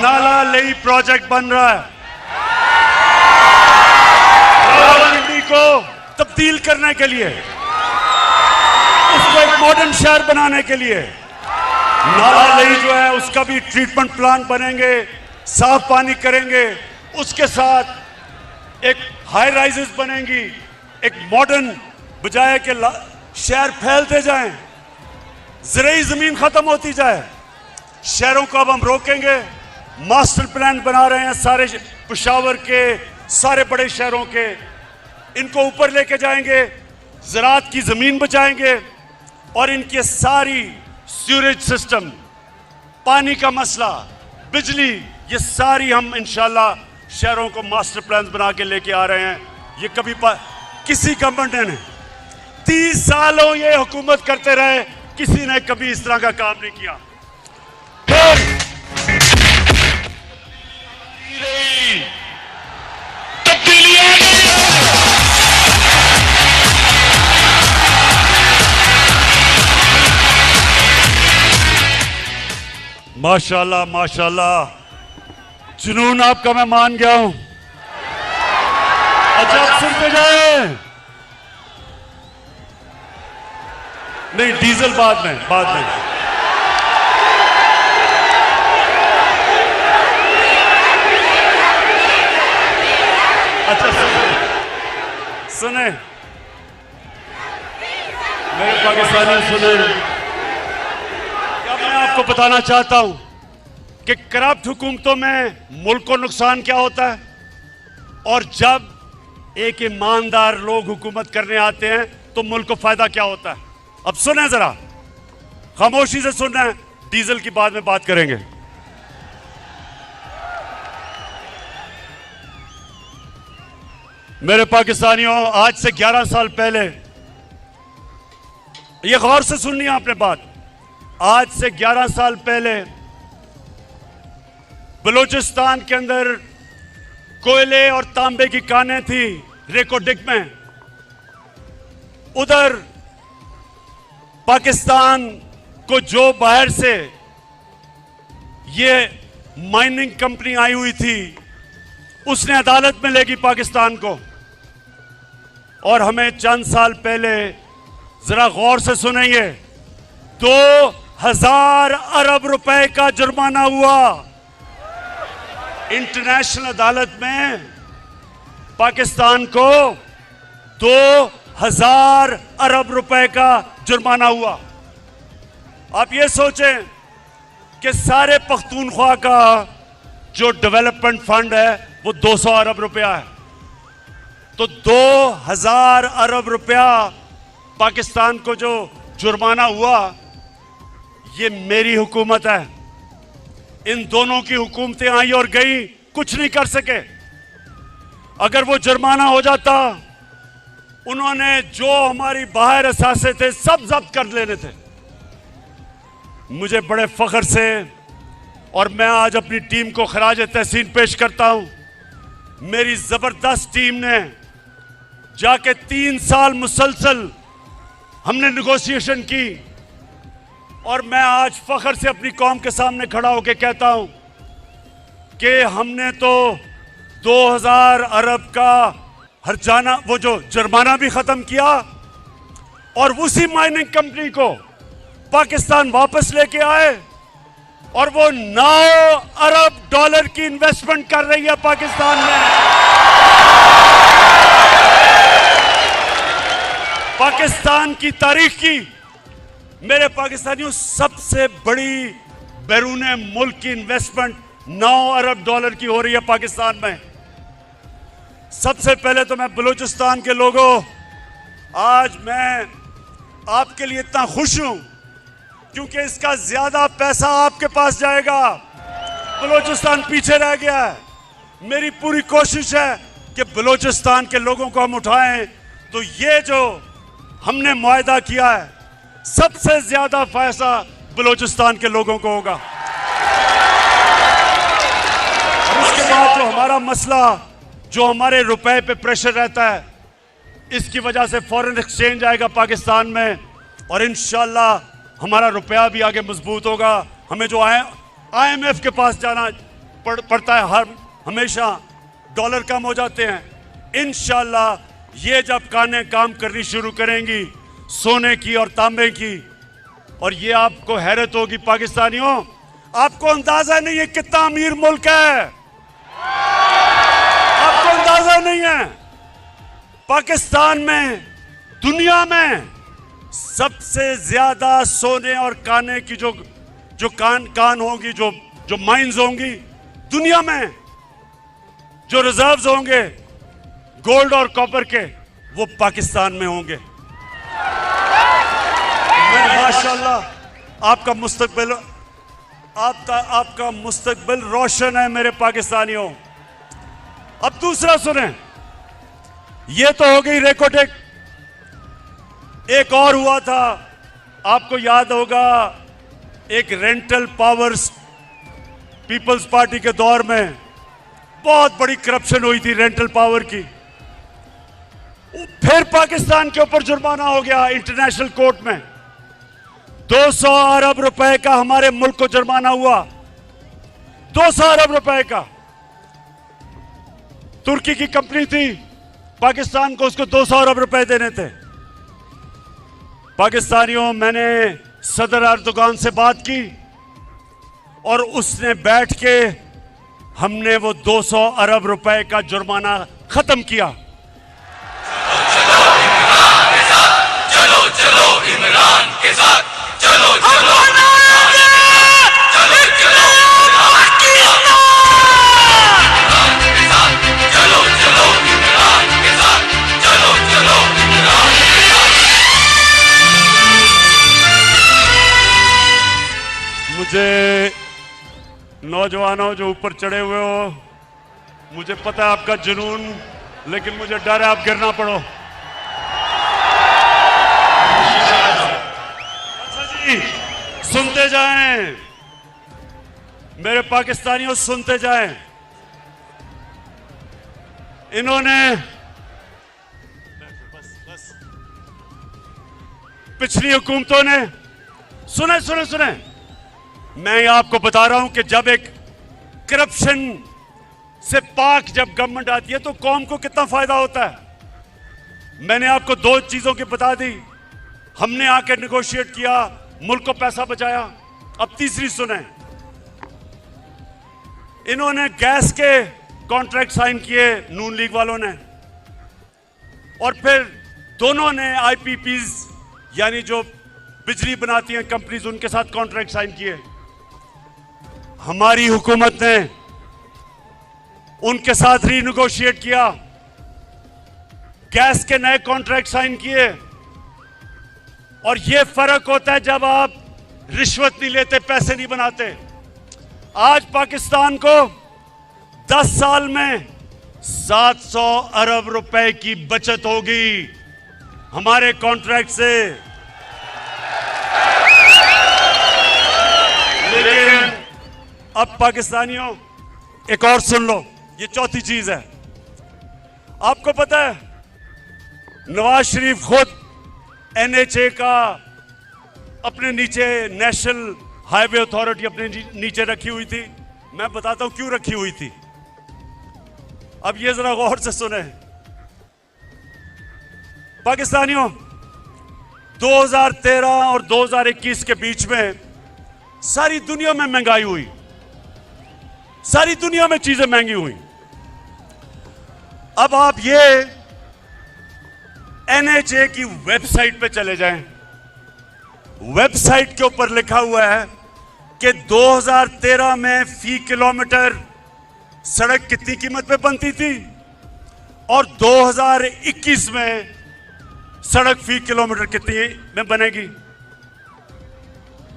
नाला लेई प्रोजेक्ट बन रहा है। रावलपिंडी को तब्दील करने के लिए, उसको एक मॉडर्न शहर बनाने के लिए नाला लेई जो है उसका भी ट्रीटमेंट प्लांट बनेंगे, साफ पानी करेंगे। उसके साथ एक हाई राइजेस बनेंगी, एक मॉडर्न, बजाय के शहर फैलते जाएं, ज़राई ज़मीन ख़त्म होती जाए। शहरों को अब हम रोकेंगे। मास्टर प्लान बना रहे हैं सारे पेशावर के, सारे बड़े शहरों के, इनको ऊपर लेके जाएंगे, ज़राअत की ज़मीन बचाएंगे और इनकी सारी सीवरेज सिस्टम, पानी का मसला, बिजली, ये सारी हम इंशाल्लाह शहरों को मास्टर प्लान बना के लेके आ रहे हैं। ये कभी किसी गवर्नमेंट ने 30 सालों ये हुकूमत करते रहे, किसी ने कभी इस तरह का काम नहीं किया। फिर तब्दीली आ गई है। माशाल्लाह माशाल्लाह, जुनून आपका मैं मान गया हूं। अच्छा आप सुनते जाए। नहीं, डीजल बाद में, बाद में। अच्छा सुने, मेरे पाकिस्तानी सुने, क्या मैं आपको बताना चाहता हूं कि करप्ट हुकूमतों में मुल्क को नुकसान क्या होता है, और जब एक ईमानदार लोग हुकूमत करने आते हैं तो मुल्क को फायदा क्या होता है। अब सुने जरा, खामोशी से सुनना है, डीजल की बाद में बात करेंगे। मेरे पाकिस्तानियों, आज से 11 साल पहले, ये गौर से सुननी है आपने बात, आज से 11 साल पहले बलूचिस्तान के अंदर कोयले और तांबे की कानें थी रेकोडिक में। उधर पाकिस्तान को जो बाहर से ये माइनिंग कंपनी आई हुई थी, उसने अदालत में लेगी पाकिस्तान को। और हमें चंद साल पहले, जरा गौर से सुनिए, 2000 अरब रुपए का जुर्माना हुआ। इंटरनेशनल अदालत में पाकिस्तान को 2000 अरब रुपए का जुर्माना हुआ। आप ये सोचें कि सारे पख्तूनख्वा का जो डेवलपमेंट फंड है वो 200 अरब रुपया है, तो 2000 अरब रुपया पाकिस्तान को जो जुर्माना हुआ, ये मेरी हुकूमत है। इन दोनों की हुकूमतें आई और गई, कुछ नहीं कर सके। अगर वो जुर्माना हो जाता, उन्होंने जो हमारी बाहर असासे थे सब जब्त कर लेने थे। मुझे बड़े फख्र से और मैं आज अपनी टीम को खराज तहसीन पेश करता हूं। मेरी जबरदस्त टीम ने जाके 3 साल मुसलसल हमने नेगोशिएशन की, और मैं आज फख्र से अपनी कौम के सामने खड़ा होकर कहता हूं कि हमने तो 2000 अरब का हर्जाना, वो जो जुर्माना भी खत्म किया, और उसी माइनिंग कंपनी को पाकिस्तान वापस लेके आए, और वो 9 अरब डॉलर की इन्वेस्टमेंट कर रही है पाकिस्तान में। पाकिस्तान की तारीख की, मेरे पाकिस्तानियों, सबसे बड़ी बैरून मुल्क की इन्वेस्टमेंट 9 अरब डॉलर की हो रही है पाकिस्तान में। सबसे पहले तो मैं बलूचिस्तान के लोगों, आज मैं आपके लिए इतना खुश हूं क्योंकि इसका ज्यादा पैसा आपके पास जाएगा। बलूचिस्तान पीछे रह गया है। मेरी पूरी कोशिश है कि बलूचिस्तान के लोगों को हम उठाएं, तो ये जो हमने मुआहदा किया है, सबसे ज्यादा फायदा बलूचिस्तान के लोगों को होगा। और उसके बाद जो हमारा मसला, जो हमारे रुपए पे प्रेशर रहता है, इसकी वजह से फॉरेन एक्सचेंज आएगा पाकिस्तान में, और इंशाल्लाह हमारा रुपया भी आगे मजबूत होगा। हमें जो IMF के पास जाना पड़ता है, हर हमेशा डॉलर कम हो जाते हैं। इंशाल्लाह ये जब कानें काम करनी शुरू करेंगी सोने की और तांबे की, और ये आपको हैरत होगी पाकिस्तानियों, आपको अंदाजा नहीं है कितना अमीर मुल्क है। आपको अंदाजा नहीं है, पाकिस्तान में दुनिया में सबसे ज्यादा सोने और काने की जो कान होंगी, जो माइंस होंगी दुनिया में, जो रिजर्व्स होंगे गोल्ड और कॉपर के, वो पाकिस्तान में होंगे। माशाल्लाह आपका मुस्तकबिल रोशन है मेरे पाकिस्तानियों। अब दूसरा सुने, ये तो हो गई रेकोटेक। एक और हुआ था, आपको याद होगा, एक रेंटल पावर्स पीपल्स पार्टी के दौर में बहुत बड़ी करप्शन हुई थी रेंटल पावर की। फिर पाकिस्तान के ऊपर जुर्माना हो गया इंटरनेशनल कोर्ट में। 200 अरब रुपए का हमारे मुल्क को जुर्माना हुआ, 200 अरब रुपए का। तुर्की की कंपनी थी, पाकिस्तान को उसको 200 अरब रुपए देने थे। पाकिस्तानियों, मैंने सदर अर्दोगान से बात की और उसने बैठ के हमने वो 200 अरब रुपए का जुर्माना खत्म किया। चलो चलो इमरान के साथ, चलो चलो मुझे नौजवानों जो ऊपर चढ़े हुए हो, मुझे पता है आपका जुनून, लेकिन मुझे डर है आप गिरना पड़ो। अच्छा जी, सुनते जाएं मेरे पाकिस्तानियों, सुनते जाएं। इन्होंने पिछली हुकूमतों ने, सुने सुने सुने, मैं आपको बता रहा हूं कि जब एक करप्शन से पाक जब गवर्नमेंट आती है तो कौम को कितना फायदा होता है। मैंने आपको 2 चीजों की बता दी। हमने आकर नेगोशिएट किया मुल्क को पैसा बचाया। अब तीसरी सुने, इन्होंने गैस के कॉन्ट्रैक्ट साइन किए नून लीग वालों ने, और फिर दोनों ने आईपीपीज यानी जो बिजली बनाती हैं कंपनीज, उनके साथ कॉन्ट्रैक्ट साइन किए। हमारी हुकूमत ने उनके साथ रीनेगोशिएट किया, गैस के नए कॉन्ट्रैक्ट साइन किए। और यह फर्क होता है जब आप रिश्वत नहीं लेते, पैसे नहीं बनाते। आज पाकिस्तान को 10 साल में 700 अरब रुपए की बचत होगी हमारे कॉन्ट्रैक्ट से। लेकिन अब पाकिस्तानियों एक और सुन लो, ये चौथी चीज है। आपको पता है नवाज शरीफ खुद एनएचए का अपने नीचे, नेशनल हाईवे अथॉरिटी अपने नीचे रखी हुई थी। मैं बताता हूं क्यों रखी हुई थी। अब ये जरा गौर से सुने पाकिस्तानियों, 2013 और 2021 के बीच में सारी दुनिया में महंगाई हुई, सारी दुनिया में चीजें महंगी हुई। अब आप ये एनएचए की वेबसाइट पे चले जाएं, वेबसाइट के ऊपर लिखा हुआ है कि 2013 में फी किलोमीटर सड़क कितनी कीमत पे बनती थी और 2021 में सड़क फी किलोमीटर कितनी में बनेगी।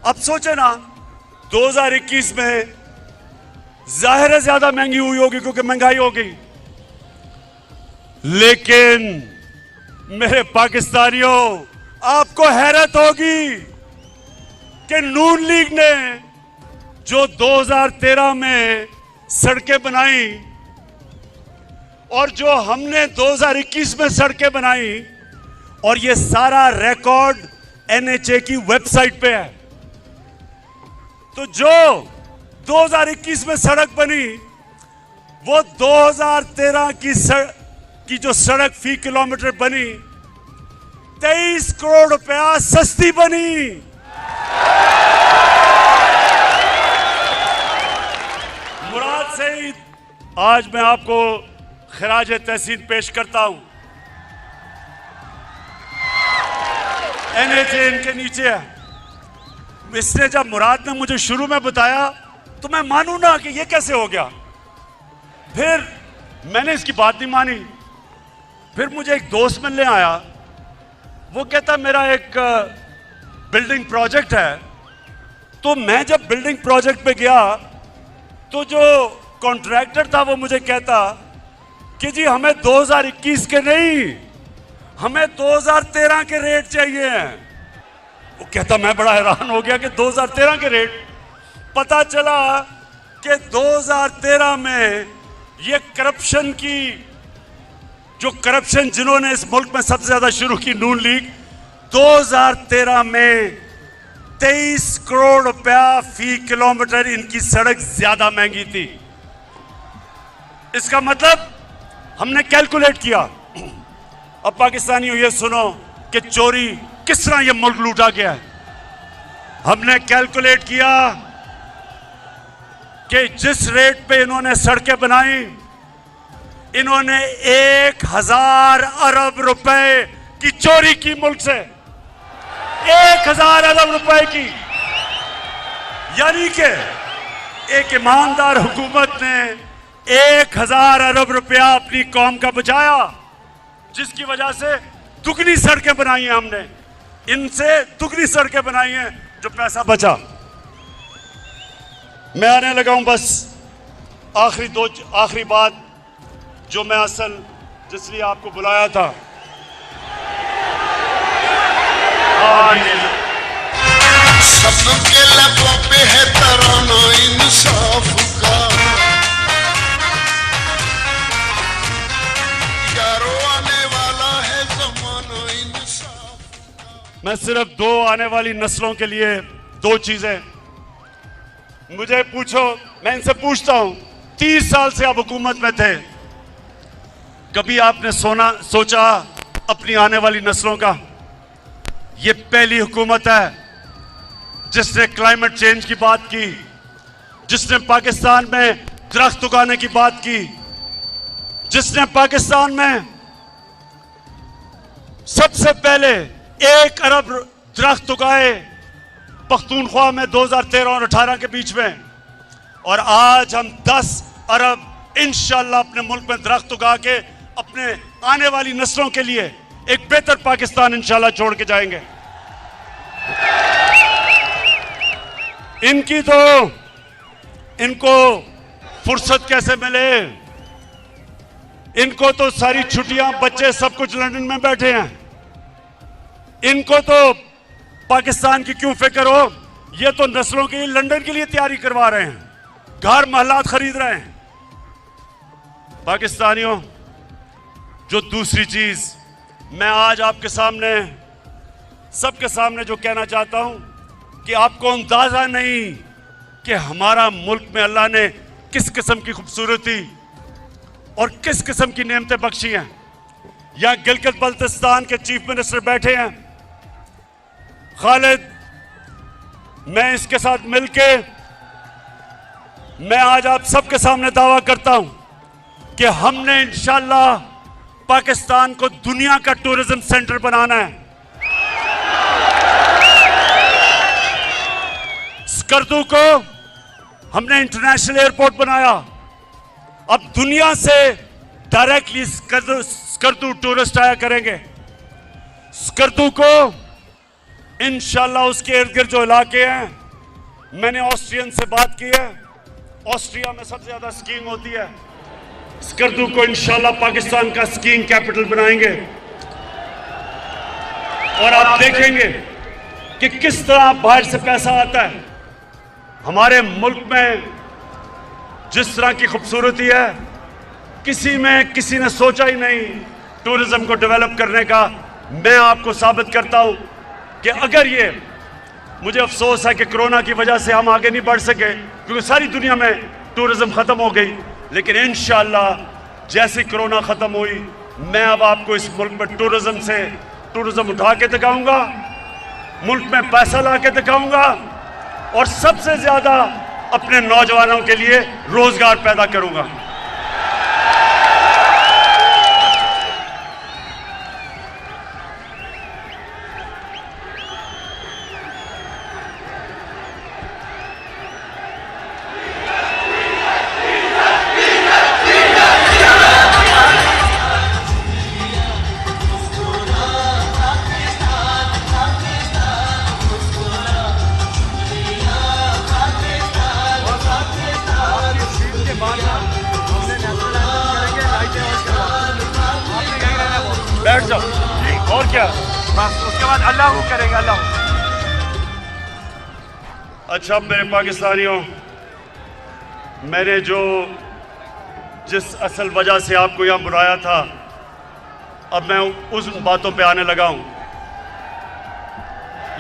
अब सोचे ना, 2021 में जाहिर है ज्यादा महंगी हुई होगी क्योंकि महंगाई हो गई। लेकिन मेरे पाकिस्तानियों, आपको हैरत होगी कि नून लीग ने जो 2013 में सड़कें बनाई और जो हमने 2021 में सड़कें बनाई, और ये सारा रिकॉर्ड एनएचए की वेबसाइट पे है। तो जो 2021 में सड़क बनी वो 2013 की जो सड़क फी किलोमीटर बनी 23 करोड़ रुपया सस्ती बनी। मुराद से ही आज मैं आपको खराज तहसीन पेश करता हूं। एनएचए इनके नीचे है। इसने जब मुराद ने मुझे शुरू में बताया तो मैं मानूं ना कि ये कैसे हो गया। फिर मैंने इसकी बात नहीं मानी। फिर मुझे एक दोस्त मिलने आया, वो कहता मेरा एक बिल्डिंग प्रोजेक्ट है। तो मैं जब बिल्डिंग प्रोजेक्ट पे गया तो जो कॉन्ट्रैक्टर था वो मुझे कहता कि जी हमें 2021 के नहीं, हमें 2013 के रेट चाहिए हैं। वो कहता, मैं बड़ा हैरान हो गया कि 2013 के रेट। पता चला कि 2013 में ये करप्शन की, जो करप्शन जिन्होंने इस मुल्क में सबसे ज्यादा शुरू की, नून लीग, 2013 में 23 करोड़ रुपया फी किलोमीटर इनकी सड़क ज्यादा महंगी थी। इसका मतलब हमने कैलकुलेट किया। अब पाकिस्तानियों ये सुनो कि चोरी किस तरह ये मुल्क लूटा गया है। हमने कैलकुलेट किया कि जिस रेट पे इन्होंने सड़कें बनाई, इन्होंने 1000 अरब रुपए की चोरी की मुल्क से, 1000 अरब रुपए की। यानी कि एक ईमानदार हुकूमत ने 1000 अरब रुपया अपनी कौम का बचाया, जिसकी वजह से दुगनी सड़कें बनाई हैं हमने, इनसे दुगनी सड़कें बनाई हैं जो पैसा बचा। मैं आने लगा हूं बस आखिरी बात जो मैं असल जिसलिए आपको बुलाया था। सबके लबों पे है तराना इंसाफ का, यारो आने वाला है ज़माना इंसाफ का। मैं सिर्फ दो आने वाली नस्लों के लिए दो चीजें मुझे पूछो, मैं इनसे पूछता हूं, 30 साल से आप हुकूमत में थे, कभी आपने सोचा अपनी आने वाली नस्लों का? ये पहली हुकूमत है जिसने क्लाइमेट चेंज की बात की, जिसने पाकिस्तान में दरख्त उगाने की बात की, जिसने पाकिस्तान में सबसे पहले 1 अरब दरख्त उगाए पख्तूनख्वा में 2013 और 18 के बीच में, और आज हम 10 अरब इंशाअल्लाह अपने मुल्क में दरख्त उगा के अपने आने वाली नस्लों के लिए एक बेहतर पाकिस्तान इंशाअल्लाह छोड़ के जाएंगे। इनको फुर्सत कैसे मिले? इनको तो सारी छुट्टियां, बच्चे सब कुछ लंदन में बैठे हैं। इनको तो पाकिस्तान की क्यों फिक्र हो? ये तो नस्लों के लिए लंदन के लिए तैयारी करवा रहे हैं, घर महलात खरीद रहे हैं। पाकिस्तानियों, जो दूसरी चीज मैं आज आपके सामने, सबके सामने जो कहना चाहता हूं कि आपको अंदाजा नहीं कि हमारा मुल्क में अल्लाह ने किस किस्म की खूबसूरती और किस किस्म की नेमतें बख्शी हैं। यहां गिलगित बल्तिस्तान के चीफ मिनिस्टर बैठे हैं, खालिद। मैं इसके साथ मिलके मैं आज आप सबके सामने दावा करता हूं कि हमने इंशाअल्लाह पाकिस्तान को दुनिया का टूरिज्म सेंटर बनाना है। स्कर्दू को हमने इंटरनेशनल एयरपोर्ट बनाया। अब दुनिया से डायरेक्टली स्कर्दू टूरिस्ट आया करेंगे। स्कर्दू को इंशाअल्लाह उसके इर्द गिर्द जो इलाके हैं, मैंने ऑस्ट्रियन से बात की है, ऑस्ट्रिया में सबसे ज्यादा स्कीइंग होती है। स्कर्दू को इंशाअल्लाह पाकिस्तान का स्कीइंग कैपिटल बनाएंगे, और आप देखेंगे कि किस तरह बाहर से पैसा आता है। हमारे मुल्क में जिस तरह की खूबसूरती है, किसी ने सोचा ही नहीं टूरिज्म को डेवलप करने का। मैं आपको साबित करता हूं कि अगर ये, मुझे अफसोस है कि कोरोना की वजह से हम आगे नहीं बढ़ सके, क्योंकि सारी दुनिया में टूरिज्म खत्म हो गई, लेकिन इंशाअल्लाह जैसे कोरोना खत्म हुई, मैं अब आपको इस मुल्क में टूरिज्म उठा के दिखाऊंगा, मुल्क में पैसा ला के दिखाऊंगा, और सबसे ज्यादा अपने नौजवानों के लिए रोजगार पैदा करूंगा। बैठ जाओ, और क्या, बस उसके बाद अल्लाह करेंगे, अल्लाह। अच्छा मेरे पाकिस्तानियों, मैंने जिस असल वजह से आपको यहां बुलाया था, अब मैं उस बातों पे आने लगा हूं।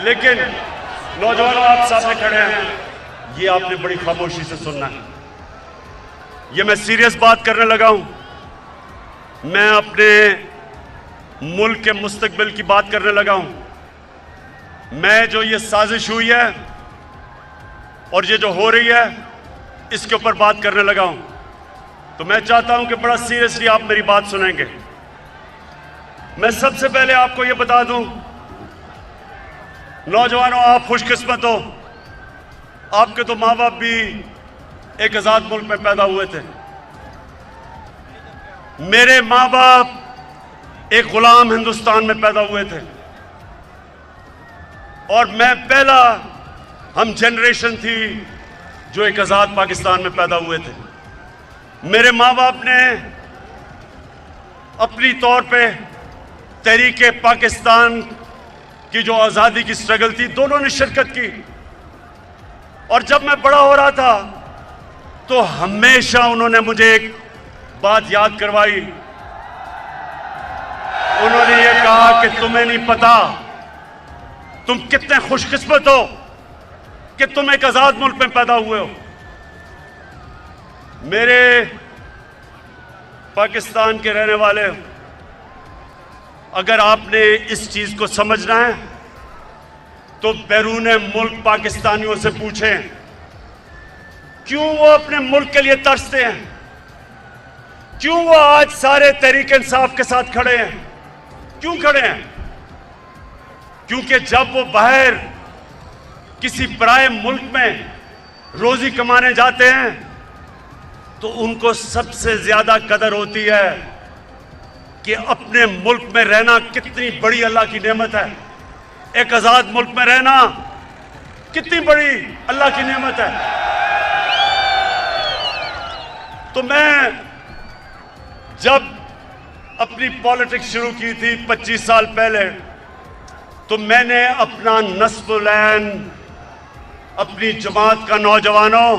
लेकिन नौजवानों, आप सामने खड़े हैं, ये आपने बड़ी खामोशी से सुनना है। ये मैं सीरियस बात करने लगा हूं। मैं अपने मुल्क के मुस्तकबिल की बात करने लगा हूं। मैं जो ये साजिश हुई है और ये जो हो रही है, इसके ऊपर बात करने लगा हूं। तो मैं चाहता हूं कि बड़ा सीरियसली आप मेरी बात सुनेंगे। मैं सबसे पहले आपको ये बता दूं, नौजवानों, आप खुशकिस्मत हो, आपके तो माँ बाप भी एक आजाद मुल्क में पैदा हुए थे। मेरे माँ बाप एक गुलाम हिंदुस्तान में पैदा हुए थे, और मैं पहला हम जनरेशन थी जो एक आजाद पाकिस्तान में पैदा हुए थे। मेरे माँ बाप ने अपनी तौर पे तहरीके पाकिस्तान की जो आज़ादी की स्ट्रगल थी, दोनों ने शिरकत की। और जब मैं बड़ा हो रहा था तो हमेशा उन्होंने मुझे एक बात याद करवाई। उन्होंने ये कहा कि तुम्हें नहीं पता तुम कितने खुशकिस्मत हो कि तुम एक आजाद मुल्क में पैदा हुए हो। मेरे पाकिस्तान के रहने वाले, अगर आपने इस चीज को समझना है तो बैरून मुल्क पाकिस्तानियों से पूछें क्यों वो अपने मुल्क के लिए तरसते हैं, क्यों वो आज सारे तहरीक इंसाफ के साथ खड़े हैं, क्यों खड़े हैं? क्योंकि जब वो बाहर किसी पराए मुल्क में रोजी कमाने जाते हैं तो उनको सबसे ज्यादा कदर होती है कि अपने मुल्क में रहना कितनी बड़ी अल्लाह की नेमत है। एक आजाद मुल्क में रहना कितनी बड़ी अल्लाह की नेमत है। तो मैं जब अपनी पॉलिटिक्स शुरू की थी 25 साल पहले, तो मैंने अपना नस्बुलैन अपनी जमात का नौजवानों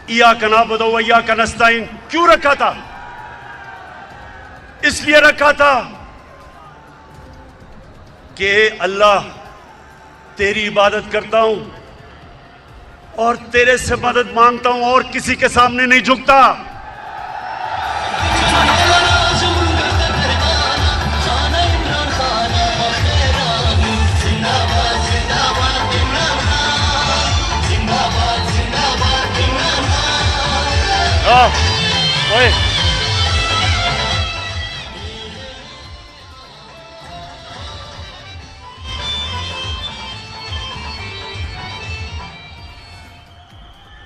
इय्याका नअबुदु व इय्याका नस्तईन क्यों रखा था? इसलिए रखा था कि अल्लाह तेरी इबादत करता हूं और तेरे से मदद मांगता हूं और किसी के सामने नहीं झुकता। ओए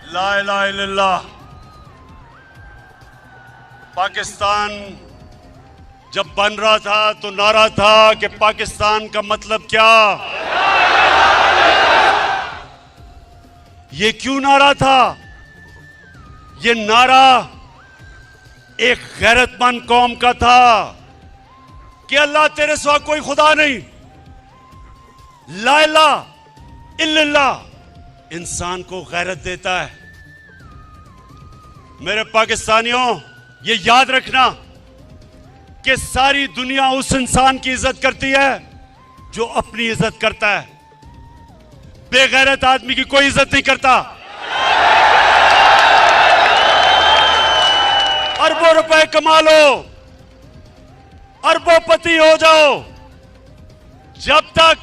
ला इलाहा इल्लल्लाह। पाकिस्तान जब बन रहा था तो नारा था कि पाकिस्तान का मतलब क्या? ये क्यों नारा था? ये नारा एक गैरतमंद कौम का था कि अल्लाह तेरे सिवा कोई खुदा नहीं, ला इलाहा इल्लल्लाह इंसान को गैरत देता है। मेरे पाकिस्तानियों, ये याद रखना कि सारी दुनिया उस इंसान की इज्जत करती है जो अपनी इज्जत करता है। बेगैरत आदमी की कोई इज्जत नहीं करता। अरबों रुपए कमा लो, अरबोपति हो जाओ, जब तक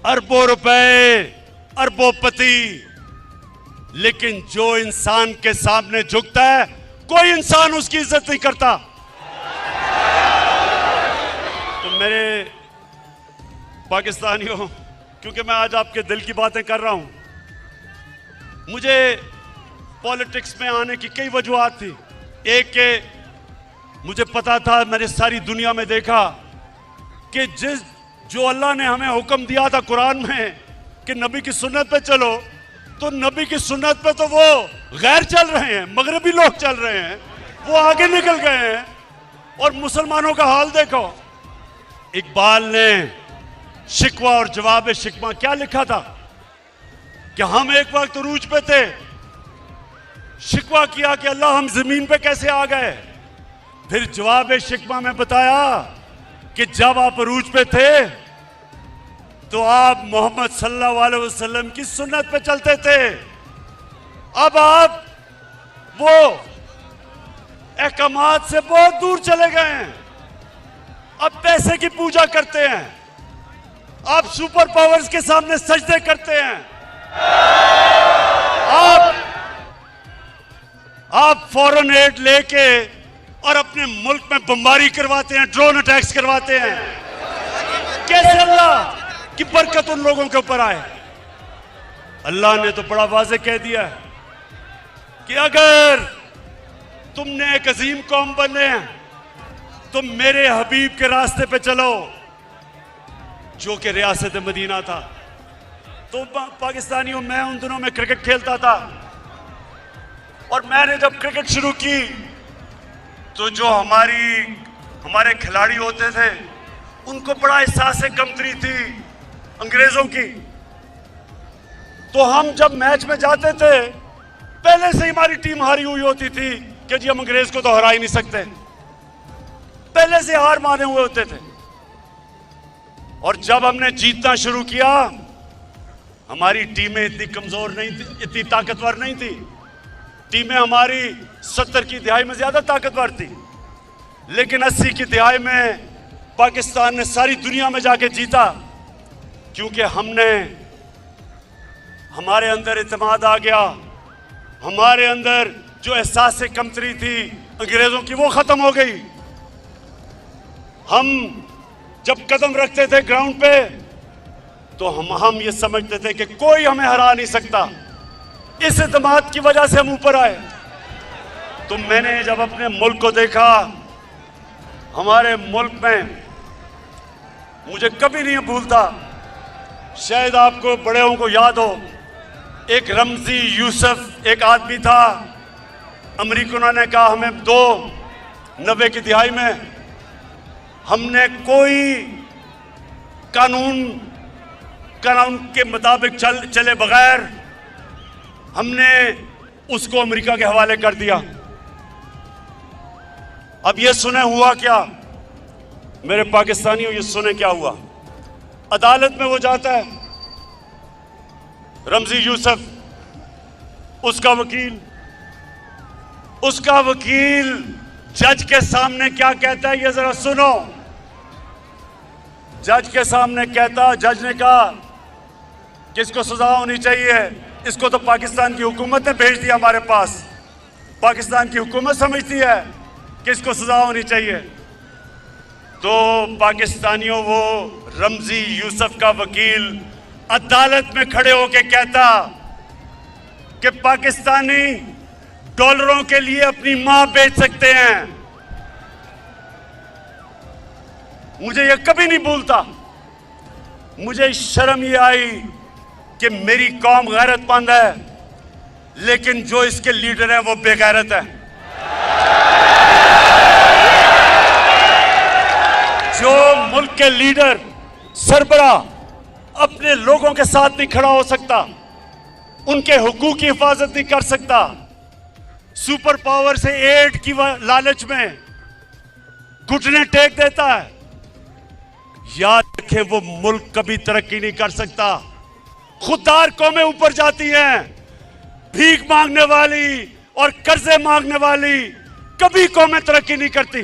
अरबों रुपए, अरबोपति, लेकिन जो इंसान के सामने झुकता है कोई इंसान उसकी इज्जत नहीं करता। तो मेरे पाकिस्तानियों, क्योंकि मैं आज आपके दिल की बातें कर रहा हूं, मुझे पॉलिटिक्स में आने की कई वजूहात थी। एक के मुझे पता था, मैंने सारी दुनिया में देखा कि जो अल्लाह ने हमें हुक्म दिया था कुरान में कि नबी की सुन्नत पे चलो, तो नबी की सुन्नत पे तो वो गैर चल रहे हैं, मगरबी लोग चल रहे हैं, वो आगे निकल गए हैं। और मुसलमानों का हाल देखो। इकबाल ने शिकवा और जवाब शिकवा क्या लिखा था कि हम एक वक्त उरूज पे थे, शिकवा किया कि अल्लाह हम जमीन पे कैसे आ गए। फिर जवाब शिकवा में बताया कि जब आप अरूज पे थे तो आप मोहम्मद सल्लल्लाहु अलैहि वसल्लम की सुन्नत पे चलते थे। अब आप वो अहकामात से बहुत दूर चले गए हैं, अब पैसे की पूजा करते हैं, आप सुपर पावर्स के सामने सजदे करते हैं, आप फॉरेन एड लेके और अपने मुल्क में बमबारी करवाते हैं, ड्रोन अटैक्स करवाते हैं। कैसे अल्लाह की बरकत उन लोगों के ऊपर आए? अल्लाह ने तो बड़ा वाज़ेह कह दिया है कि अगर तुमने एक अजीम कौम बने हैं तो मेरे हबीब के रास्ते पे चलो, जो कि रियासत मदीना था। तो पाकिस्तानियों, मैं उन दिनों में क्रिकेट खेलता था और मैंने जब क्रिकेट शुरू की तो जो हमारे खिलाड़ी होते थे उनको बड़ा एहसास कमतरी थी अंग्रेजों की। तो हम जब मैच में जाते थे पहले से ही हमारी टीम हारी हुई होती थी कि जी हम अंग्रेज को तो हरा ही नहीं सकते, पहले से हार माने हुए होते थे। और जब हमने जीतना शुरू किया, हमारी टीमें इतनी कमजोर नहीं थी, इतनी ताकतवर नहीं थी। टीमें हमारी 70 की दिहाई में ज्यादा ताकतवर थी, लेकिन 80 की दिहाई में पाकिस्तान ने सारी दुनिया में जाके जीता। क्योंकि हमारे अंदर इत्मीनान आ गया, हमारे अंदर जो एहसास से कमतरी थी अंग्रेजों की वो खत्म हो गई। हम जब कदम रखते थे ग्राउंड पे तो हम ये समझते थे कि कोई हमें हरा नहीं सकता। इस इत्मीनान की वजह से हम ऊपर आए। तो मैंने जब अपने मुल्क को देखा, हमारे मुल्क में मुझे कभी नहीं भूलता, शायद आपको बड़ेों को याद हो, एक रमजी यूसुफ एक आदमी था। अमेरिकनों ने कहा हमें 90 की दिहाई में हमने कोई कानून के मुताबिक चले बगैर हमने उसको अमेरिका के हवाले कर दिया। अब ये सुने हुआ क्या मेरे पाकिस्तानियों, ये सुने क्या हुआ। अदालत में वो जाता है, रमजी यूसुफ, उसका वकील जज के सामने क्या कहता है ये जरा सुनो। जज के सामने कहता, जज ने कहा कि इसको सजा होनी चाहिए, इसको तो पाकिस्तान की हुकूमत ने भेज दिया हमारे पास, पाकिस्तान की हुकूमत समझती है कि इसको सजा होनी चाहिए। तो पाकिस्तानियों वो रमजी यूसुफ का वकील अदालत में खड़े होकर कहता कि पाकिस्तानी डॉलरों के लिए अपनी मां बेच सकते हैं। मुझे ये कभी नहीं भूलता। मुझे शर्म ये आई कि मेरी कौम गैरतमंद है, लेकिन जो इसके लीडर हैं वो बेगैरत है। जो मुल्क के लीडर, सरबरा अपने लोगों के साथ नहीं खड़ा हो सकता, उनके हुकूक की हिफाजत नहीं कर सकता, सुपर पावर से एड की लालच में घुटने टेक देता है, याद रखें वो मुल्क कभी तरक्की नहीं कर सकता। खुददार कौमें ऊपर जाती हैं, भीख मांगने वाली और कर्जे मांगने वाली कभी कौमें तरक्की नहीं करती।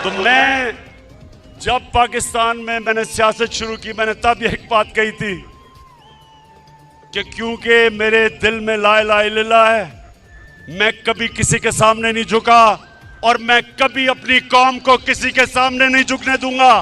तो मैं जब पाकिस्तान में मैंने सियासत शुरू की, मैंने तब एक बात कही थी कि क्योंकि मेरे दिल में ला इलाहा इल्लल्लाह है, मैं कभी किसी के सामने नहीं झुका और मैं कभी अपनी कौम को किसी के सामने नहीं झुकने दूंगा।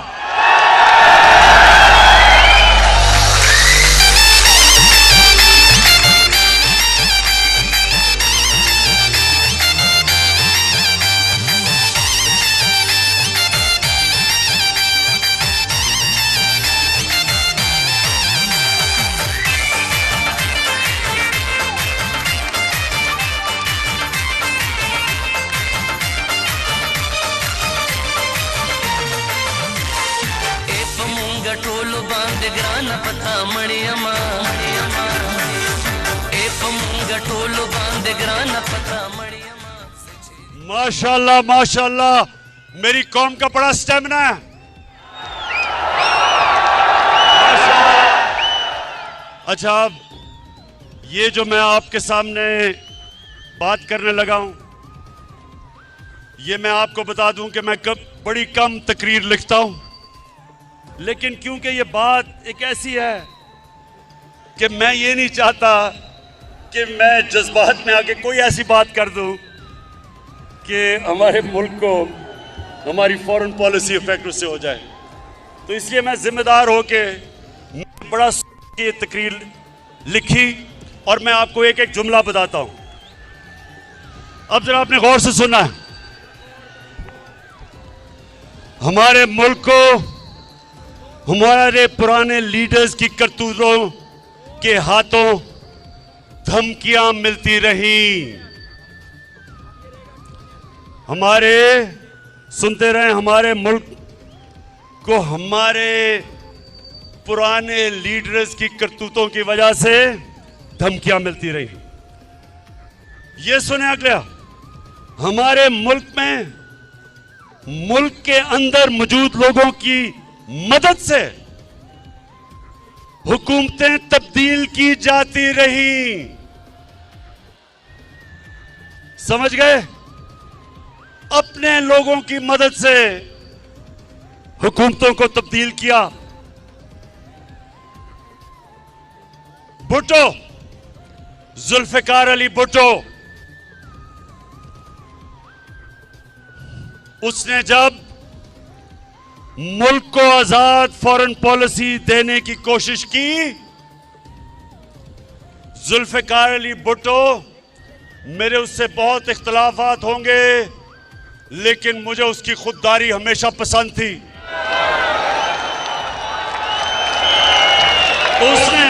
टोलो बांध ग्राना पता मणियमा ए पमुंगा टोलो बांध ग्राना पता मणियमा। माशाल्लाह माशाल्लाह, मेरी कौम का बड़ा स्टेमिना है। अच्छा, ये जो मैं आपके सामने बात करने लगा हूं, ये मैं आपको बता दूं कि मैं बड़ी कम तकरीर लिखता हूं, लेकिन क्योंकि ये बात एक ऐसी है कि मैं ये नहीं चाहता कि मैं जज्बात में आके कोई ऐसी बात कर दूं कि हमारे मुल्क को हमारी फॉरेन पॉलिसी इफेक्ट उससे हो जाए। तो इसलिए मैं जिम्मेदार होके बड़ा ये तकरीर लिखी और मैं आपको एक एक जुमला बताता हूं। अब जरा आपने गौर से सुना है। हमारे मुल्क को हमारे पुराने लीडर्स की करतूतों के हाथों धमकियां मिलती रही। सुनते रहे, हमारे मुल्क को हमारे पुराने लीडर्स की करतूतों की वजह से धमकियां मिलती रही। ये सुने अगला, हमारे मुल्क में मुल्क के अंदर मौजूद लोगों की मदद से हुकूमतें तब्दील की जाती रही। समझ गए? अपने लोगों की मदद से हुकूमतों को तब्दील किया। भुट्टो, जुल्फिकार अली भुट्टो, उसने जब मुल्क को आजाद फॉरेन पॉलिसी देने की कोशिश की, जुल्फिकार अली भुट्टो, मेरे उससे बहुत इख्तलाफात होंगे, लेकिन मुझे उसकी खुददारी हमेशा पसंद थी। उसने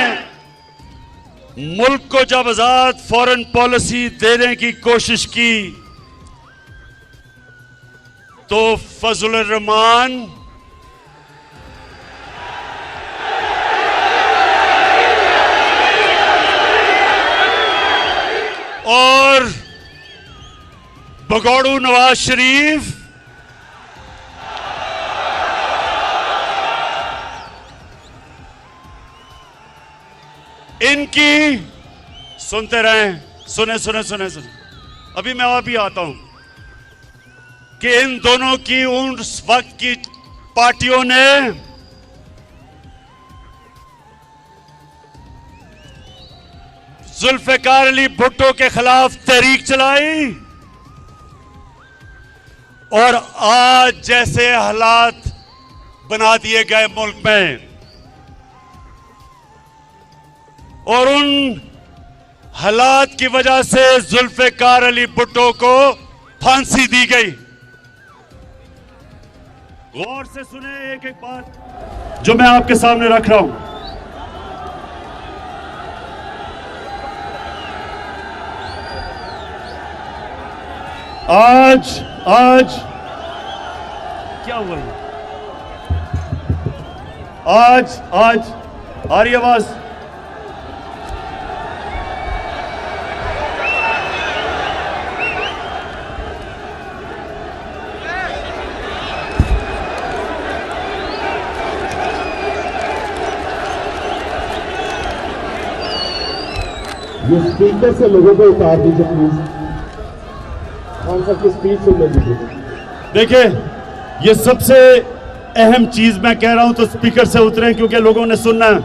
मुल्क को जब आजाद फॉरेन पॉलिसी देने की कोशिश की तो फजलुर रहमान और भगोड़ू नवाज शरीफ इनकी सुनते रहें, सुने सुने सुने सुने, अभी मैं अभी आता हूं कि इन दोनों की उस वक्त की पार्टियों ने जुल्फिकार अली भुट्टो के खिलाफ तहरीक चलाई और आज जैसे हालात बना दिए गए मुल्क में, और उन हालात की वजह से जुल्फिकार अली भुट्टो को फांसी दी गई। गौर से सुने एक एक बात जो मैं आपके सामने रख रहा हूं। आज क्या हुआ? आज आ रही आवाज? ये स्पीकर से लोगों को उतार दीजिए प्लीज, हम सबकी स्पीच सुनने दीजिए। देखिए, ये सबसे अहम चीज मैं कह रहा हूं तो स्पीकर से उतरें, क्योंकि लोगों ने सुनना है।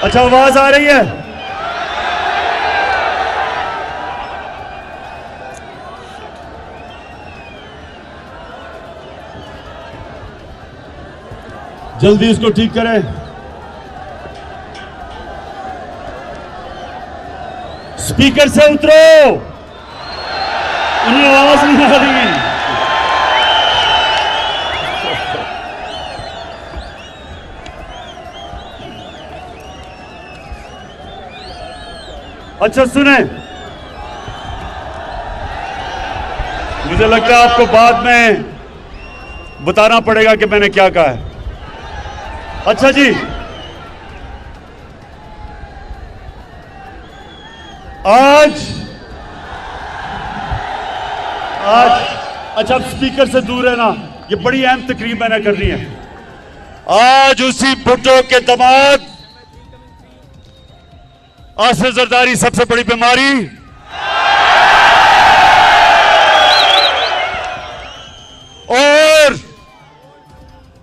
अच्छा, आवाज आ रही है? जल्दी इसको ठीक करें। स्पीकर से उतरो, उन्हें आवाज नहीं आ रही। अच्छा सुने, मुझे लगता है आपको बाद में बताना पड़ेगा कि मैंने क्या कहा है। अच्छा जी, आज अच्छा, आप स्पीकर से दूर है ना, ये बड़ी अहम तकरीब मैंने करनी है। आज उसी भुट्टो के दामाद आसिफ जरदारी सबसे बड़ी बीमारी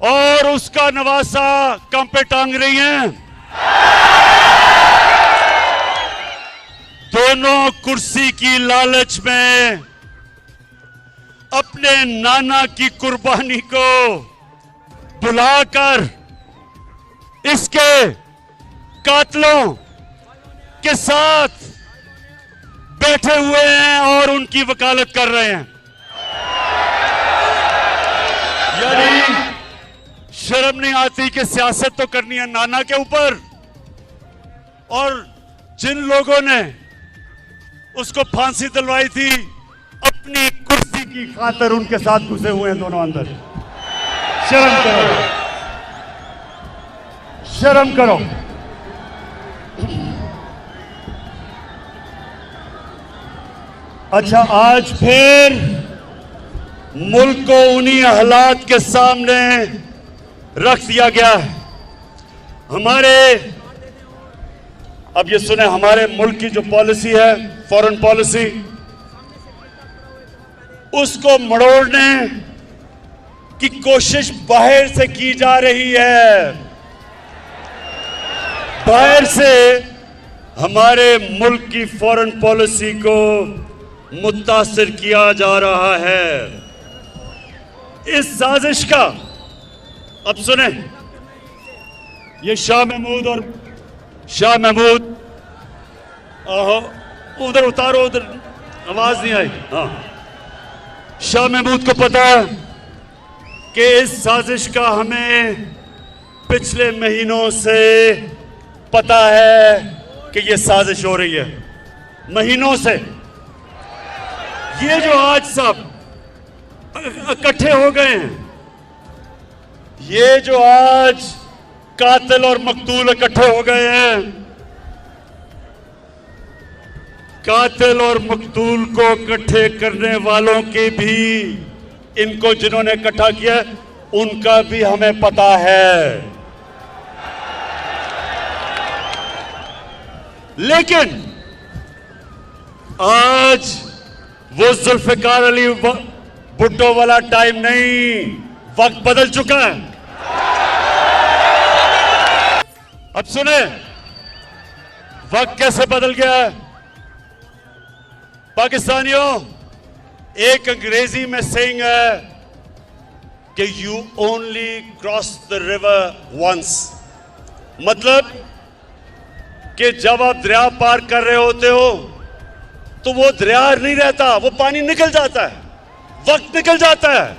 और उसका नवासा कम पे टांग रही हैं। दोनों कुर्सी की लालच में अपने नाना की कुर्बानी को बुलाकर इसके कातलों के साथ बैठे हुए हैं और उनकी वकालत कर रहे हैं। यानी शर्म नहीं आती कि सियासत तो करनी है नाना के ऊपर, और जिन लोगों ने उसको फांसी दिलवाई थी अपनी कुर्सी की खातिर उनके साथ घुसे हुए हैं दोनों अंदर। शर्म करो, शर्म करो। अच्छा, आज फिर मुल्क को उन्हीं हालात के सामने रख दिया गया है। अब ये सुने, हमारे मुल्क की जो पॉलिसी है, फॉरेन पॉलिसी, उसको मड़ोड़ने कि कोशिश बाहर से की जा रही है, बाहर से हमारे मुल्क की फॉरेन पॉलिसी को मुतासिर किया जा रहा है। इस साजिश का, अब सुने, ये शाह महमूद आहो उधर उतारो, उधर आवाज नहीं आई। हाँ, शाह महमूद को पता है कि इस साजिश का हमें पिछले महीनों से पता है कि ये साजिश हो रही है, महीनों से। ये जो आज सब इकट्ठे हो गए हैं, ये जो आज कातिल और मकतूल इकट्ठे हो गए हैं, कातिल और मकतूल को इकट्ठे करने वालों के भी, इनको जिन्होंने इकट्ठा किया उनका भी हमें पता है। लेकिन आज वो जुल्फिकार अली भुट्टो वाला टाइम नहीं, वक्त बदल चुका है। अब सुने, वक्त कैसे बदल गया है। पाकिस्तानियों, एक अंग्रेजी में सेइंग है कि you only cross the river once, मतलब कि जब आप दरिया पार कर रहे होते हो तो वो दरिया नहीं रहता, वो पानी निकल जाता है, वक्त निकल जाता है।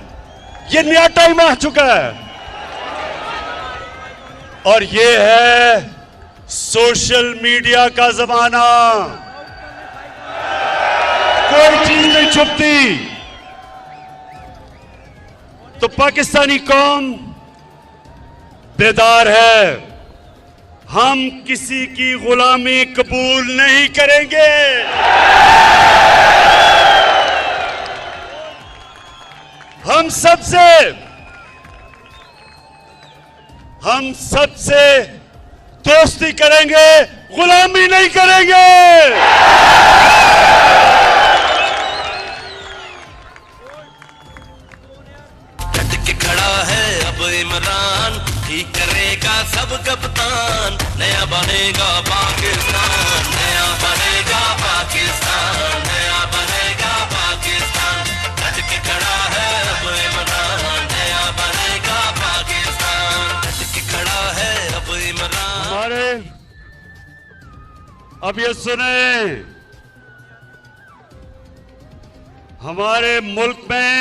ये नया टाइम आ चुका है और ये है सोशल मीडिया का जमाना। कोई चीज नहीं छुपती। तो पाकिस्तानी कौम बेदार है, हम किसी की गुलामी कबूल नहीं करेंगे। हम सबसे दोस्ती करेंगे, गुलामी नहीं करेंगे। इमरान ठीक करेगा सब कप्तान, नया बनेगा पाकिस्तान, नया बनेगा पाकिस्तान, नया बनेगा पाकिस्तान। डट के खड़ा है अब इमरान, नया बनेगा पाकिस्तान, डट के खड़ा है अब इमरान। हमारे अब ये सुने, हमारे मुल्क में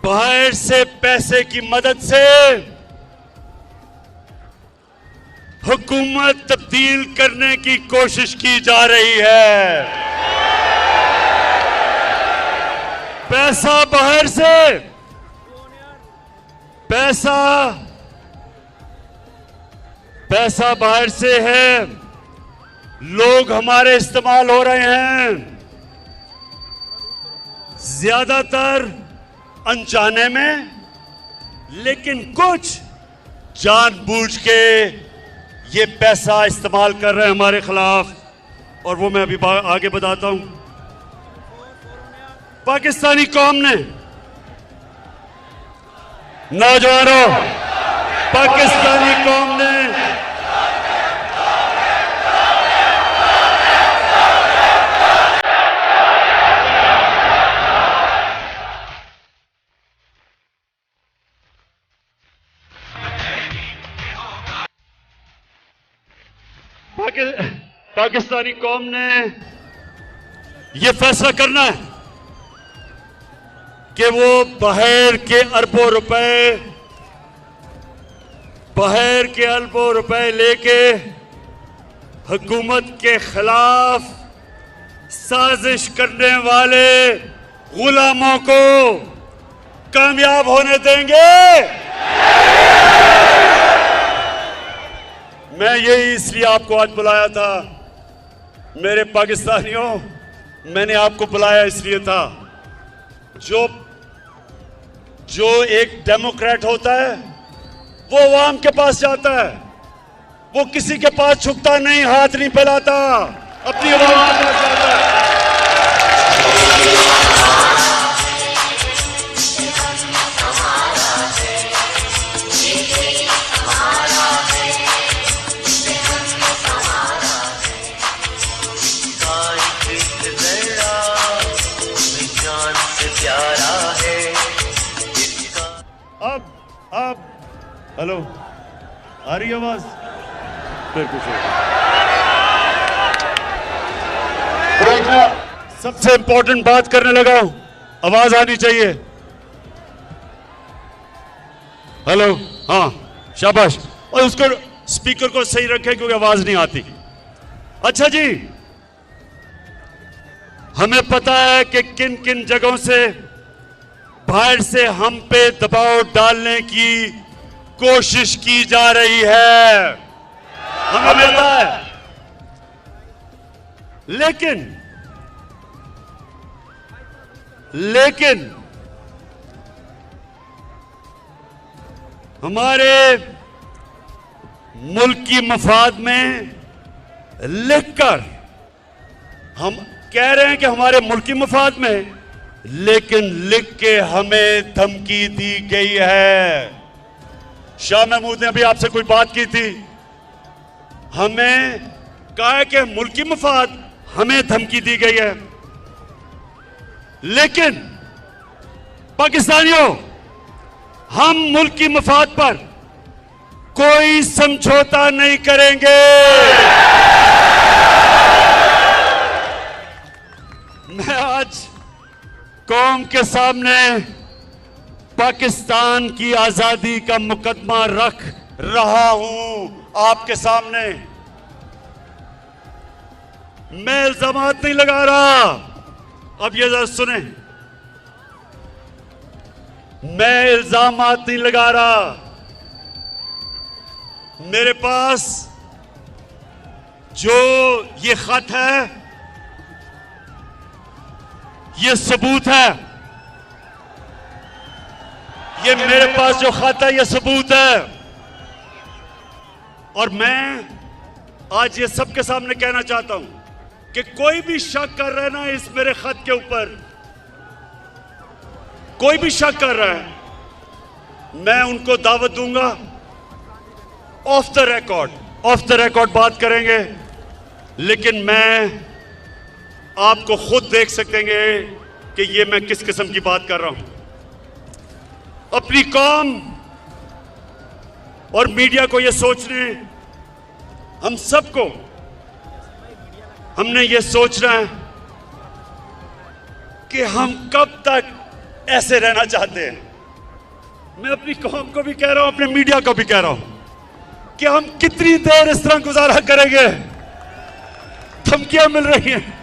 बाहर से पैसे की मदद से हुकूमत तब्दील करने की कोशिश की जा रही है। पैसा बाहर से, पैसा बाहर से है, लोग हमारे इस्तेमाल हो रहे हैं, ज्यादातर अनजाने में, लेकिन कुछ जानबूझ के ये पैसा इस्तेमाल कर रहे हैं हमारे खिलाफ, और वो मैं अभी आगे बताता हूं। पाकिस्तानी कौम ने, नौजवानों, पाकिस्तानी कौम ने पाकिस्तानी कौम ने यह फैसला करना है कि वो बाहर के अरबों रुपए लेके हुकूमत के खिलाफ साजिश करने वाले गुलामों को कामयाब होने देंगे। मैं यही इसलिए आपको आज बुलाया था, मेरे पाकिस्तानियों, मैंने आपको बुलाया इसलिए था, जो एक डेमोक्रेट होता है वो अवाम के पास जाता है, वो किसी के पास झुकता नहीं, हाथ नहीं फैलाता, अपनी अवाम के पास जाता है। हेलो, आ रही आवाज? बिल्कुल सही। सबसे इंपॉर्टेंट बात करने लगा हूं, आवाज आनी चाहिए। हेलो, हाँ शाबाश। और उसको स्पीकर को सही रखें क्योंकि आवाज नहीं आती। अच्छा जी, हमें पता है कि किन किन जगहों से बाहर से हम पे दबाव डालने की कोशिश की जा रही है, हमें पता है। लेकिन हमारे मुल्क की मफाद में लिखकर हम कह रहे हैं कि हमारे मुल्क की मफाद में, लेकिन लिख के हमें धमकी दी गई है। शाह महमूद ने अभी आपसे कोई बात की थी, हमें कहा है कि मुल्क की मफाद, हमें धमकी दी गई है। लेकिन पाकिस्तानियों, हम मुल्क की मफाद पर कोई समझौता नहीं करेंगे। मैं आज कौम के सामने पाकिस्तान की आजादी का मुकदमा रख रहा हूं आपके सामने। मैं इल्जामात नहीं लगा रहा, अब ये जरा सुने, मैं इल्जामात नहीं लगा रहा। मेरे पास जो ये खत है, ये सबूत है। ये मेरे पास जो खत है, ये सबूत है। और मैं आज ये सबके सामने कहना चाहता हूं कि कोई भी शक कर रहा है ना इस मेरे खत के ऊपर, कोई भी शक कर रहा है, मैं उनको दावत दूंगा, ऑफ द रिकॉर्ड बात करेंगे। लेकिन मैं आपको खुद देख सकेंगे कि ये मैं किस किस्म की बात कर रहा हूं। अपनी कौम और मीडिया को ये सोचने, हम सबको, हमने ये सोचना है कि हम कब तक ऐसे रहना चाहते हैं। मैं अपनी कौम को भी कह रहा हूं, अपने मीडिया को भी कह रहा हूं कि हम कितनी देर इस तरह गुजारा करेंगे। धमकियां मिल रही हैं।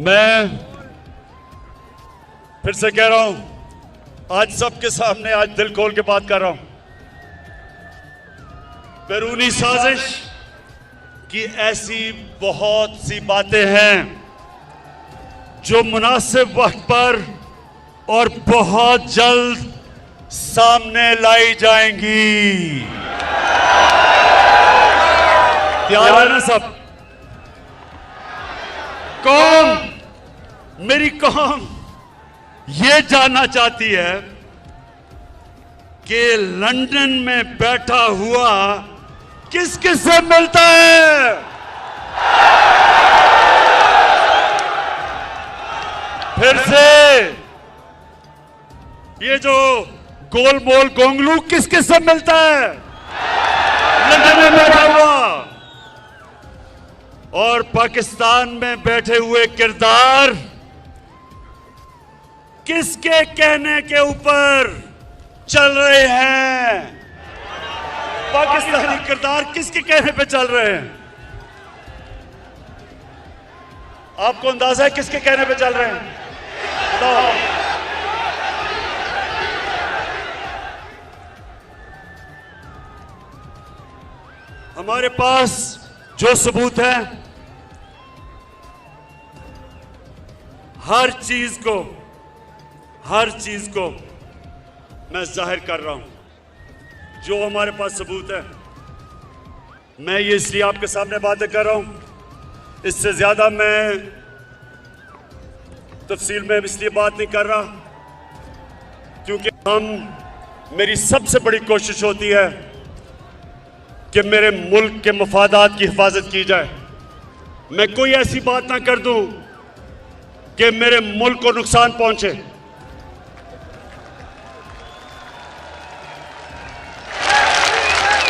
मैं फिर से कह रहा हूं, आज सबके सामने, आज दिल खोल के बात कर रहा हूं, बैरूनी साजिश की ऐसी बहुत सी बातें हैं जो मुनासिब वक्त पर और बहुत जल्द सामने लाई जाएंगी। तैयार है ना सब? कौम, मेरी कौम ये जानना चाहती है कि लंदन में बैठा हुआ किस किस से मिलता है। फिर से ये जो गोल मोल गोंगलू किस किस से मिलता है लंदन में बैठा हुआ। और पाकिस्तान में बैठे हुए किरदार किसके कहने के ऊपर चल रहे हैं? पाकिस्तानी किरदार किसके कहने पे चल रहे हैं? आपको अंदाजा है किसके कहने पे चल रहे हैं? बताओ। हमारे पास जो सबूत है, हर चीज को मैं जाहिर कर रहा हूं। जो हमारे पास सबूत है, मैं ये इसलिए आपके सामने बातें कर रहा हूं। इससे ज्यादा मैं तफसील में इसलिए बात नहीं कर रहा क्योंकि मेरी सबसे बड़ी कोशिश होती है कि मेरे मुल्क के मफादात की हिफाजत की जाए। मैं कोई ऐसी बात ना कर दूं कि मेरे मुल्क को नुकसान पहुंचे।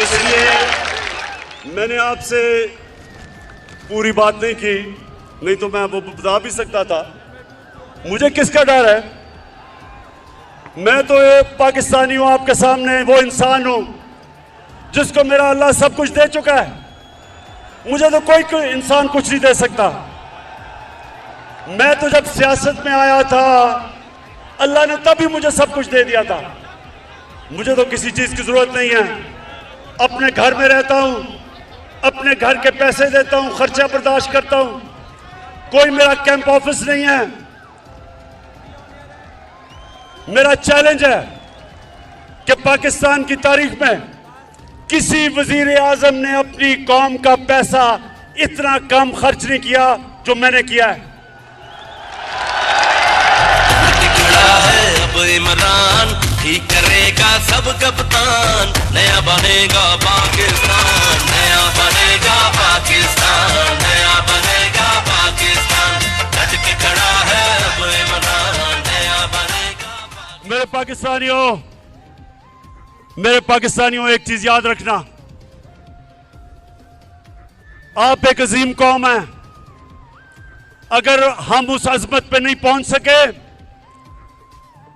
इसलिए मैंने आपसे पूरी बात नहीं की, नहीं तो मैं वो बता भी सकता था। मुझे किसका डर है? मैं तो एक पाकिस्तानी हूं, आपके सामने वो इंसान हूं जिसको मेरा अल्लाह सब कुछ दे चुका है। मुझे तो कोई इंसान कुछ नहीं दे सकता। मैं तो जब सियासत में आया था अल्लाह ने तभी मुझे सब कुछ दे दिया था। मुझे तो किसी चीज की जरूरत नहीं है। अपने घर में रहता हूं, अपने घर के पैसे देता हूं, खर्चा बर्दाश्त करता हूं। कोई मेरा कैंप ऑफिस नहीं है। मेरा चैलेंज है कि पाकिस्तान की तारीख में किसी वजीर आजम ने अपनी कौम का पैसा इतना कम खर्च नहीं किया जो मैंने किया है। खड़ा है अब इमरान, ठीक करेगा सब कप्तान, नया बनेगा पाकिस्तान, नया बनेगा पाकिस्तान, नया बनेगा पाकिस्तान, डट के खड़ा है अब इमरान, नया बनेगा। मेरे पाकिस्तानियों एक चीज याद रखना, आप एक अजीम कौम है। अगर हम उस अजमत पे नहीं पहुंच सके,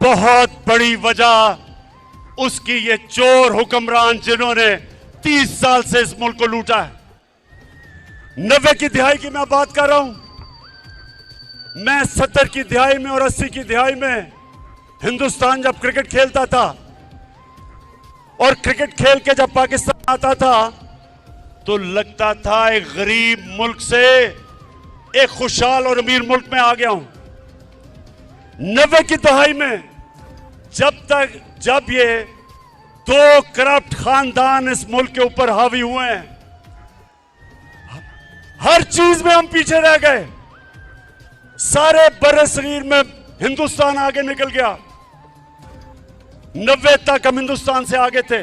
बहुत बड़ी वजह उसकी ये चोर हुक्मरान जिन्होंने 30 साल से इस मुल्क को लूटा है। 90 की दिहाई की मैं बात कर रहा हूं। मैं 70 की दिहाई में और 80 की दिहाई में हिंदुस्तान जब क्रिकेट खेलता था और क्रिकेट खेल के जब पाकिस्तान आता था तो लगता था एक गरीब मुल्क से एक खुशहाल और अमीर मुल्क में आ गया हूं। 90 की दहाई में जब ये 2 करप्ट खानदान इस मुल्क के ऊपर हावी हुए हैं, हर चीज में हम पीछे रह गए। सारे बर्र-ए-सगीर में हिंदुस्तान आगे निकल गया। 90 तक हम हिंदुस्तान से आगे थे,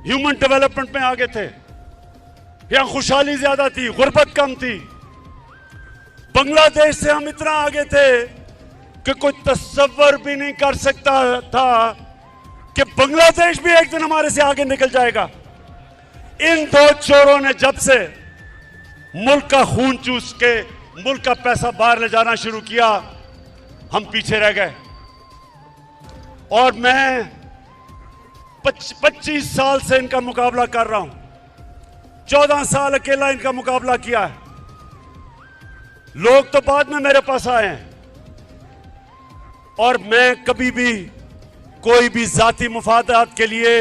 ह्यूमन डेवलपमेंट में आगे थे। यहां खुशहाली ज्यादा थी, गुर्बत कम थी। बांग्लादेश से हम इतना आगे थे कि कोई तस्वर भी नहीं कर सकता था कि बांग्लादेश भी एक दिन हमारे से आगे निकल जाएगा। इन 2 चोरों ने जब से मुल्क का खून चूस के मुल्क का पैसा बाहर ले जाना शुरू किया, हम पीछे रह गए। और मैं 25 साल से इनका मुकाबला कर रहा हूं। 14 साल अकेला इनका मुकाबला किया है। लोग तो बाद में मेरे पास आए हैं और मैं कभी भी कोई भी जाती मुफादात के लिए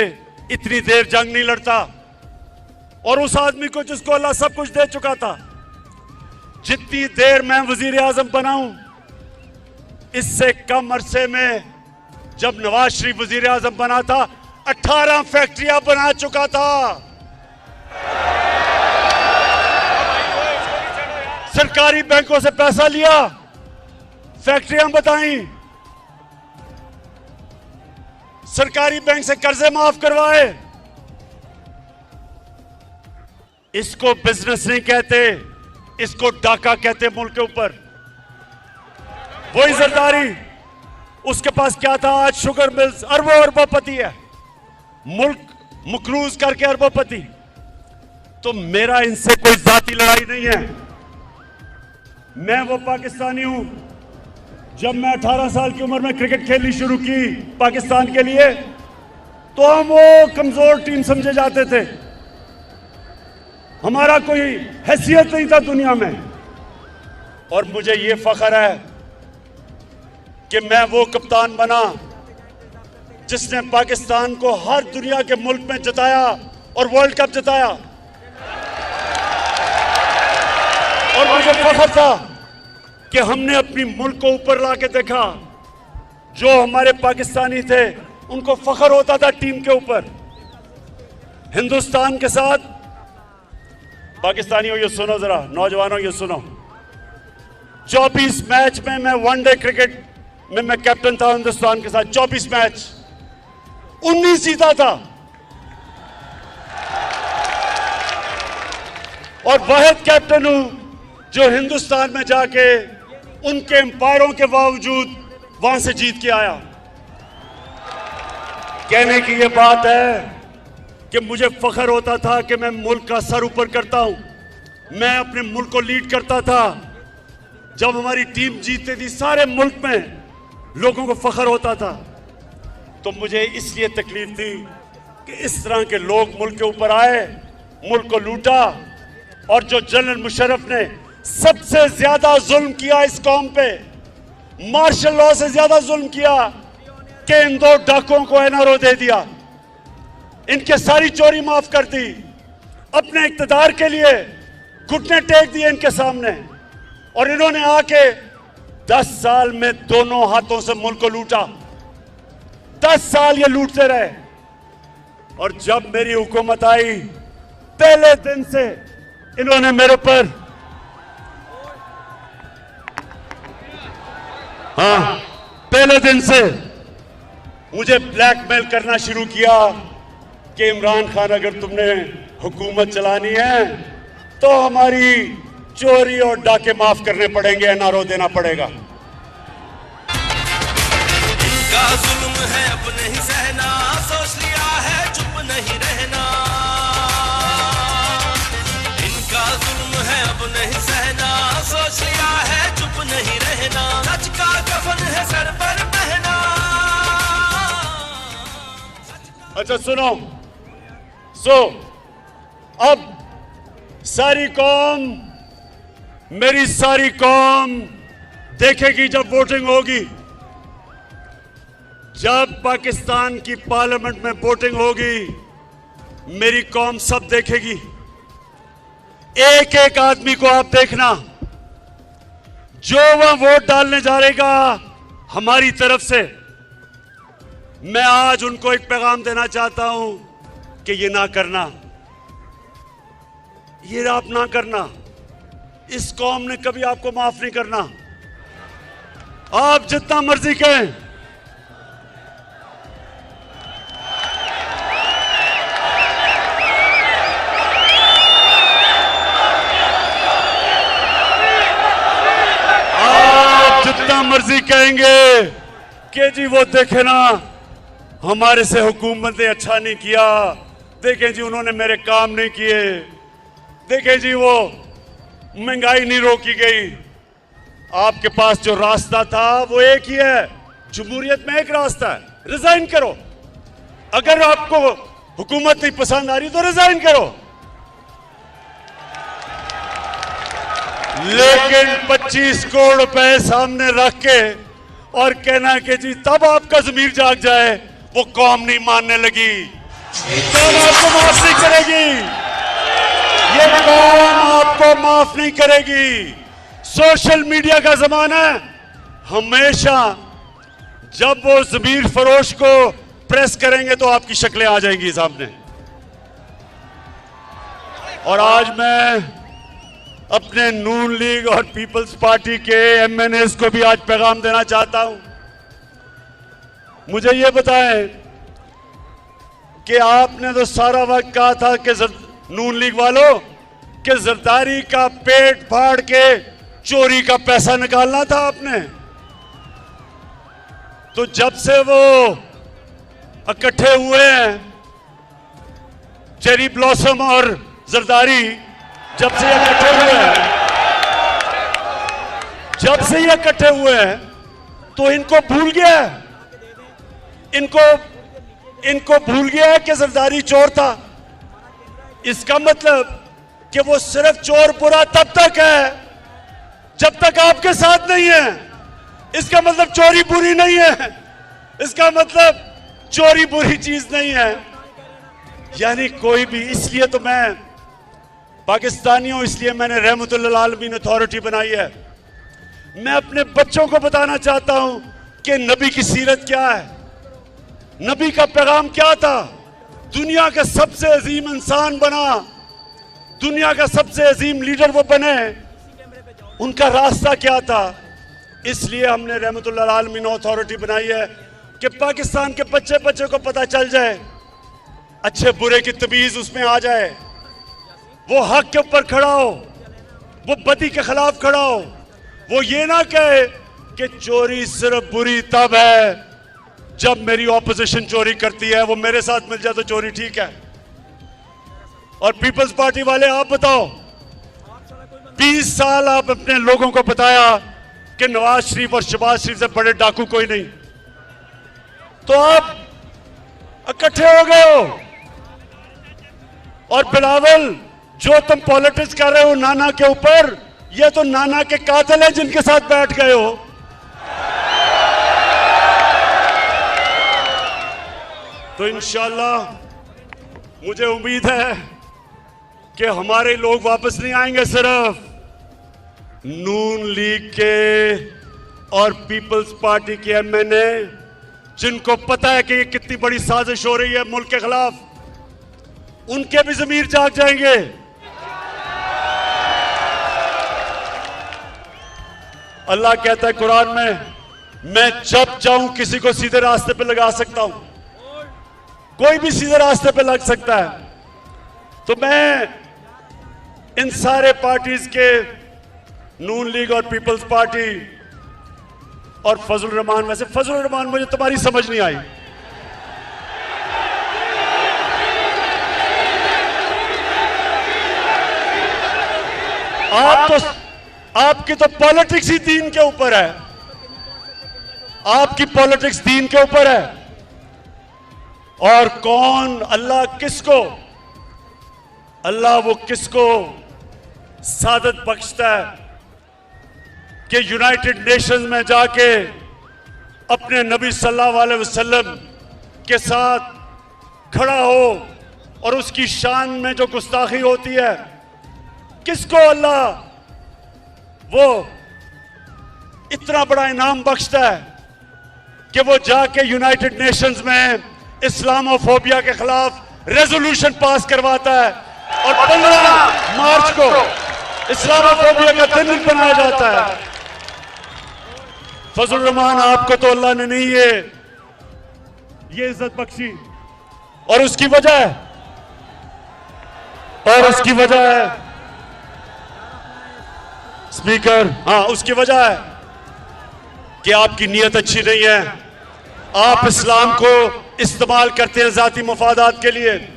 इतनी देर जंग नहीं लड़ता। और उस आदमी को जिसको अल्लाह सब कुछ दे चुका था, जितनी देर मैं वजीर आजम बनाऊं, इससे कम अरसे में जब नवाज शरीफ वजीर आजम बना था 18 फैक्ट्रियां बना चुका था। सरकारी बैंकों से पैसा लिया, फैक्ट्रियां बताई, सरकारी बैंक से कर्जे माफ करवाए। इसको बिजनेस नहीं कहते, इसको डाका कहते मुल्क के ऊपर। वही जरदारी, उसके पास क्या था? आज शुगर मिल्स, अरबों अरबोपति है, मुल्क मकरूज करके अरबोपति। तो मेरा इनसे कोई जाती लड़ाई नहीं है। मैं वो पाकिस्तानी हूं, जब मैं 18 साल की उम्र में क्रिकेट खेलनी शुरू की पाकिस्तान के लिए, तो हम वो कमजोर टीम समझे जाते थे। हमारा कोई हैसियत नहीं था दुनिया में। और मुझे ये फख्र है कि मैं वो कप्तान बना जिसने पाकिस्तान को हर दुनिया के मुल्क में जिताया और वर्ल्ड कप जिताया। और मुझे फख्र था कि हमने अपनी मुल्क को ऊपर लाके देखा। जो हमारे पाकिस्तानी थे उनको फख्र होता था टीम के ऊपर। हिंदुस्तान के साथ पाकिस्तानियों ये सुनो, जरा नौजवानों ये सुनो, 24 मैच में मैं वनडे क्रिकेट में मैं कैप्टन था हिंदुस्तान के साथ। 24 मैच, 19 जीता था। और वाहिद कैप्टन हूं जो हिंदुस्तान में जाके उनके एम्पायरों के बावजूद वहां से जीत के आया। कहने की यह बात है कि मुझे फख्र होता था कि मैं मुल्क का सर ऊपर करता हूं, मैं अपने मुल्क को लीड करता था। जब हमारी टीम जीतती थी सारे मुल्क में लोगों को फख्र होता था। तो मुझे इसलिए तकलीफ थी कि इस तरह के लोग मुल्क के ऊपर आए, मुल्क को लूटा। और जो जनरल मुशर्रफ ने सबसे ज्यादा जुल्म किया इस कौम पे, मार्शल लॉ से ज्यादा जुल्म किया कि इन 2 डाकुओं को एनआरओ दे दिया, इनके सारी चोरी माफ कर दी, अपने इक्तदार के लिए घुटने टेक दिए इनके सामने। और इन्होंने आके 10 साल में दोनों हाथों से मुल्क को लूटा। 10 साल ये लूटते रहे। और जब मेरी हुकूमत आई, पहले दिन से इन्होंने मेरे पर, पहले दिन से मुझे ब्लैकमेल करना शुरू किया कि इमरान खान, अगर तुमने हुकूमत चलानी है तो हमारी चोरी और डाके माफ करने पड़ेंगे, एनआरओ देना पड़ेगा। इनका जुल्म है अपने ही सहना, सोच लिया है चुप नहीं रहना। इनका जुल्म है अपने ही सहना, सोच लिया है चुप नहीं रहना। सच का कफन है सर पर पहना। अच्छा सुनो, अब सारी कौम, मेरी सारी कौम देखेगी जब वोटिंग होगी, जब पाकिस्तान की पार्लियामेंट में वोटिंग होगी, मेरी कौम सब देखेगी। एक एक आदमी को आप देखना, जो वह वोट डालने जा रहेगा हमारी तरफ से। मैं आज उनको एक पैगाम देना चाहता हूं कि ये ना करना, ये आप ना करना। इस कौम ने कभी आपको माफ नहीं करना। आप जितना मर्जी कहें, आप जितना मर्जी कहेंगे कि जी वो देखे ना, हमारे से हुकूमत ने अच्छा नहीं किया, देखें जी उन्होंने मेरे काम नहीं किए, देखें जी वो महंगाई नहीं रोकी गई। आपके पास जो रास्ता था वो एक ही है, जमहूरियत में एक रास्ता है, रिजाइन करो। अगर आपको हुकूमत नहीं पसंद आ रही तो रिजाइन करो। लेकिन 25 करोड़ रुपए सामने रख के और कहना कि जी तब आपका ज़मीर जाग जाए, वो कौम नहीं मानने लगी, कौम आपको माफ नहीं करेगी। ये कौम आपको माफ नहीं करेगी। सोशल मीडिया का जमाना है, हमेशा जब वो ज़मीर फरोश को प्रेस करेंगे तो आपकी शक्लें आ जाएंगी सामने। और आज मैं अपने नून लीग और पीपल्स पार्टी के एमएनएस को भी आज पैगाम देना चाहता हूं। मुझे ये बताएं कि आपने तो सारा वक्त कहा था कि नून लीग वालों कि जरदारी का पेट फाड़ के चोरी का पैसा निकालना था आपने। तो जब से वो इकट्ठे हुए हैं, चेरी ब्लॉसम और जरदारी, जब से ये इकट्ठे हुए हैं, तो इनको भूल गया है, इनको भूल गया है कि जरदारी चोर था। इसका मतलब कि वो सिर्फ चोर बुरा तब तक है जब तक आपके साथ नहीं है। इसका मतलब चोरी बुरी नहीं है, इसका मतलब चोरी बुरी चीज नहीं है। यानी कोई भी, इसलिए तो मैं पाकिस्तानी हूं, इसलिए मैंने रहमतुल्लिल आलमीन अथॉरिटी बनाई है। मैं अपने बच्चों को बताना चाहता हूं कि नबी की सीरत क्या है, नबी का पैगाम क्या था। दुनिया का सबसे अजीम इंसान बना, दुनिया का सबसे अजीम लीडर वो बने उनका रास्ता क्या था। इसलिए हमने रहमतुल्लाह आलमीन अथॉरिटी बनाई है कि पाकिस्तान के बच्चे बच्चे को पता चल जाए, अच्छे बुरे की तमीज उसमें आ जाए, वो हक के ऊपर खड़ा हो, वो बदी के खिलाफ खड़ा हो, वो ये ना कहे कि चोरी सिर्फ बुरी तब है जब मेरी ऑपोजिशन चोरी करती है, वो मेरे साथ मिल जाए तो चोरी ठीक है। और पीपल्स पार्टी वाले आप बताओ, 20 साल आप अपने लोगों को बताया कि नवाज शरीफ और शहबाज शरीफ से बड़े डाकू कोई नहीं, तो आप इकट्ठे हो गए हो। और बिलावल, जो तुम पॉलिटिक्स कर रहे हो नाना के ऊपर, ये तो नाना के कातिल हैं जिनके साथ बैठ गए हो। तो इंशाअल्लाह मुझे उम्मीद है कि हमारे लोग वापस नहीं आएंगे, सिर्फ नून लीग के और पीपल्स पार्टी के एमएनए जिनको पता है कि ये कितनी बड़ी साजिश हो रही है मुल्क के खिलाफ, उनके भी ज़मीर जाग जाएंगे। अल्लाह कहता है कुरान में, मैं जब चाहूं किसी को सीधे रास्ते पे लगा सकता हूं, कोई भी सीधे रास्ते पे लग सकता है। तो मैं इन सारे पार्टीज के, नून लीग और पीपल्स पार्टी और फजल रहमान, वैसे फजल रहमान मुझे तुम्हारी समझ नहीं आई, आपकी तो पॉलिटिक्स ही दीन के ऊपर है, आपकी पॉलिटिक्स दीन के ऊपर है। और कौन, अल्लाह किसको, अल्लाह वो किसको सादत बख्शता है कि यूनाइटेड नेशंस में जाके अपने नबी सल्लल्लाहु अलैहि वसल्लम के साथ खड़ा हो और उसकी शान में जो गुस्ताखी होती है, किसको अल्लाह वो इतना बड़ा इनाम बख्शता है कि वो जाके यूनाइटेड नेशंस में इस्लामोफोबिया के खिलाफ रेजोल्यूशन पास करवाता है और 15 मार्च को इस्लामोफोबिया का दिन बनाया जाता है। फजल रहमान, आपको तो अल्लाह ने नहीं ये इज्जत बख्शी, और उसकी वजह है स्पीकर, हाँ उसकी वजह है कि आपकी नीयत अच्छी नहीं है। आप इस्लाम को इस्तेमाल करते हैं जाती मफादात के लिए,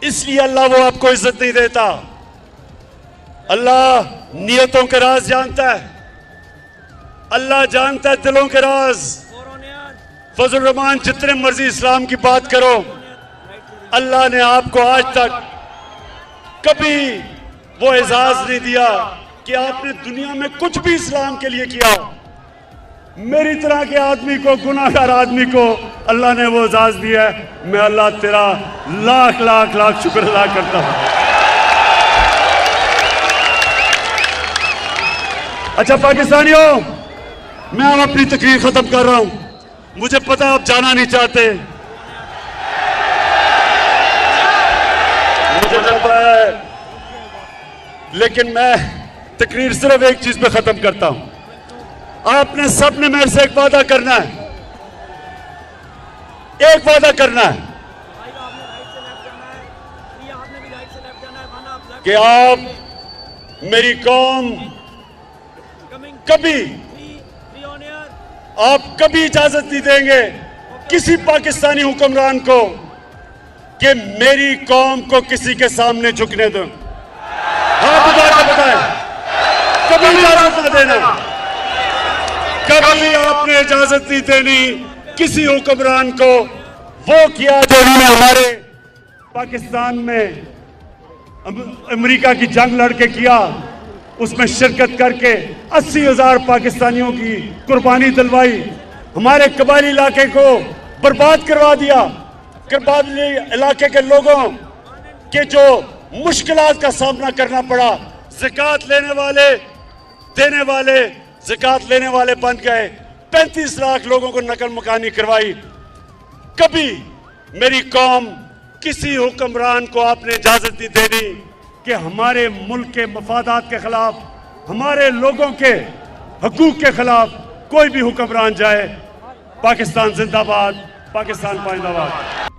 इसलिए अल्लाह वो आपको इज्जत नहीं देता। अल्लाह नियतों के राज जानता है, अल्लाह जानता है दिलों के राज। फजल रहमान, जितने मर्जी इस्लाम की बात करो, अल्लाह ने आपको आज तक कभी वो एजाज नहीं दिया कि आपने दुनिया में कुछ भी इस्लाम के लिए किया हो। मेरी तरह के आदमी को, गुनाहगार आदमी को अल्लाह ने वो एजाज दिया है। मैं अल्लाह तेरा लाख लाख लाख शुक्र अदा करता हूं। अच्छा पाकिस्तानियों, मैं अब अपनी तकरीर खत्म कर रहा हूं। मुझे पता है आप जाना नहीं चाहते, मुझे पता है, लेकिन मैं तकरीर सिर्फ एक चीज पे खत्म करता हूं। आपने सबने मेरे से एक वादा करना है, एक वादा करना है कि आप मेरी कौम कभी इजाजत नहीं देंगे किसी पाकिस्तानी हुक्मरान को कि मेरी कौम को किसी के सामने झुकने दो। आप बताएं, कभी इजाजत न देना, कभी आपने इजाजत नहीं देनी किसी हुक्मरान को। वो किया जो उन्होंने हमारे पाकिस्तान में अमेरिका की जंग लड़के किया, उसमें शिरकत करके 80,000 पाकिस्तानियों की कुर्बानी दिलवाई, हमारे कबायली इलाके को बर्बाद करवा दिया। कबायली इलाके के लोगों के जो मुश्किलात का सामना करना पड़ा, ज़कात लेने वाले देने वाले ज़कात लेने वाले बन गए, 35 लाख लोगों को नकल मकानी करवाई। कभी मेरी कौम, किसी हुक्मरान को आपने इजाजत नहीं देनी कि हमारे मुल्क के मफादात के खिलाफ हमारे लोगों के हकूक के खिलाफ कोई भी हुक्मरान जाए, पाकिस्तान जिंदाबाद, पाकिस्तान पाइंदाबाद।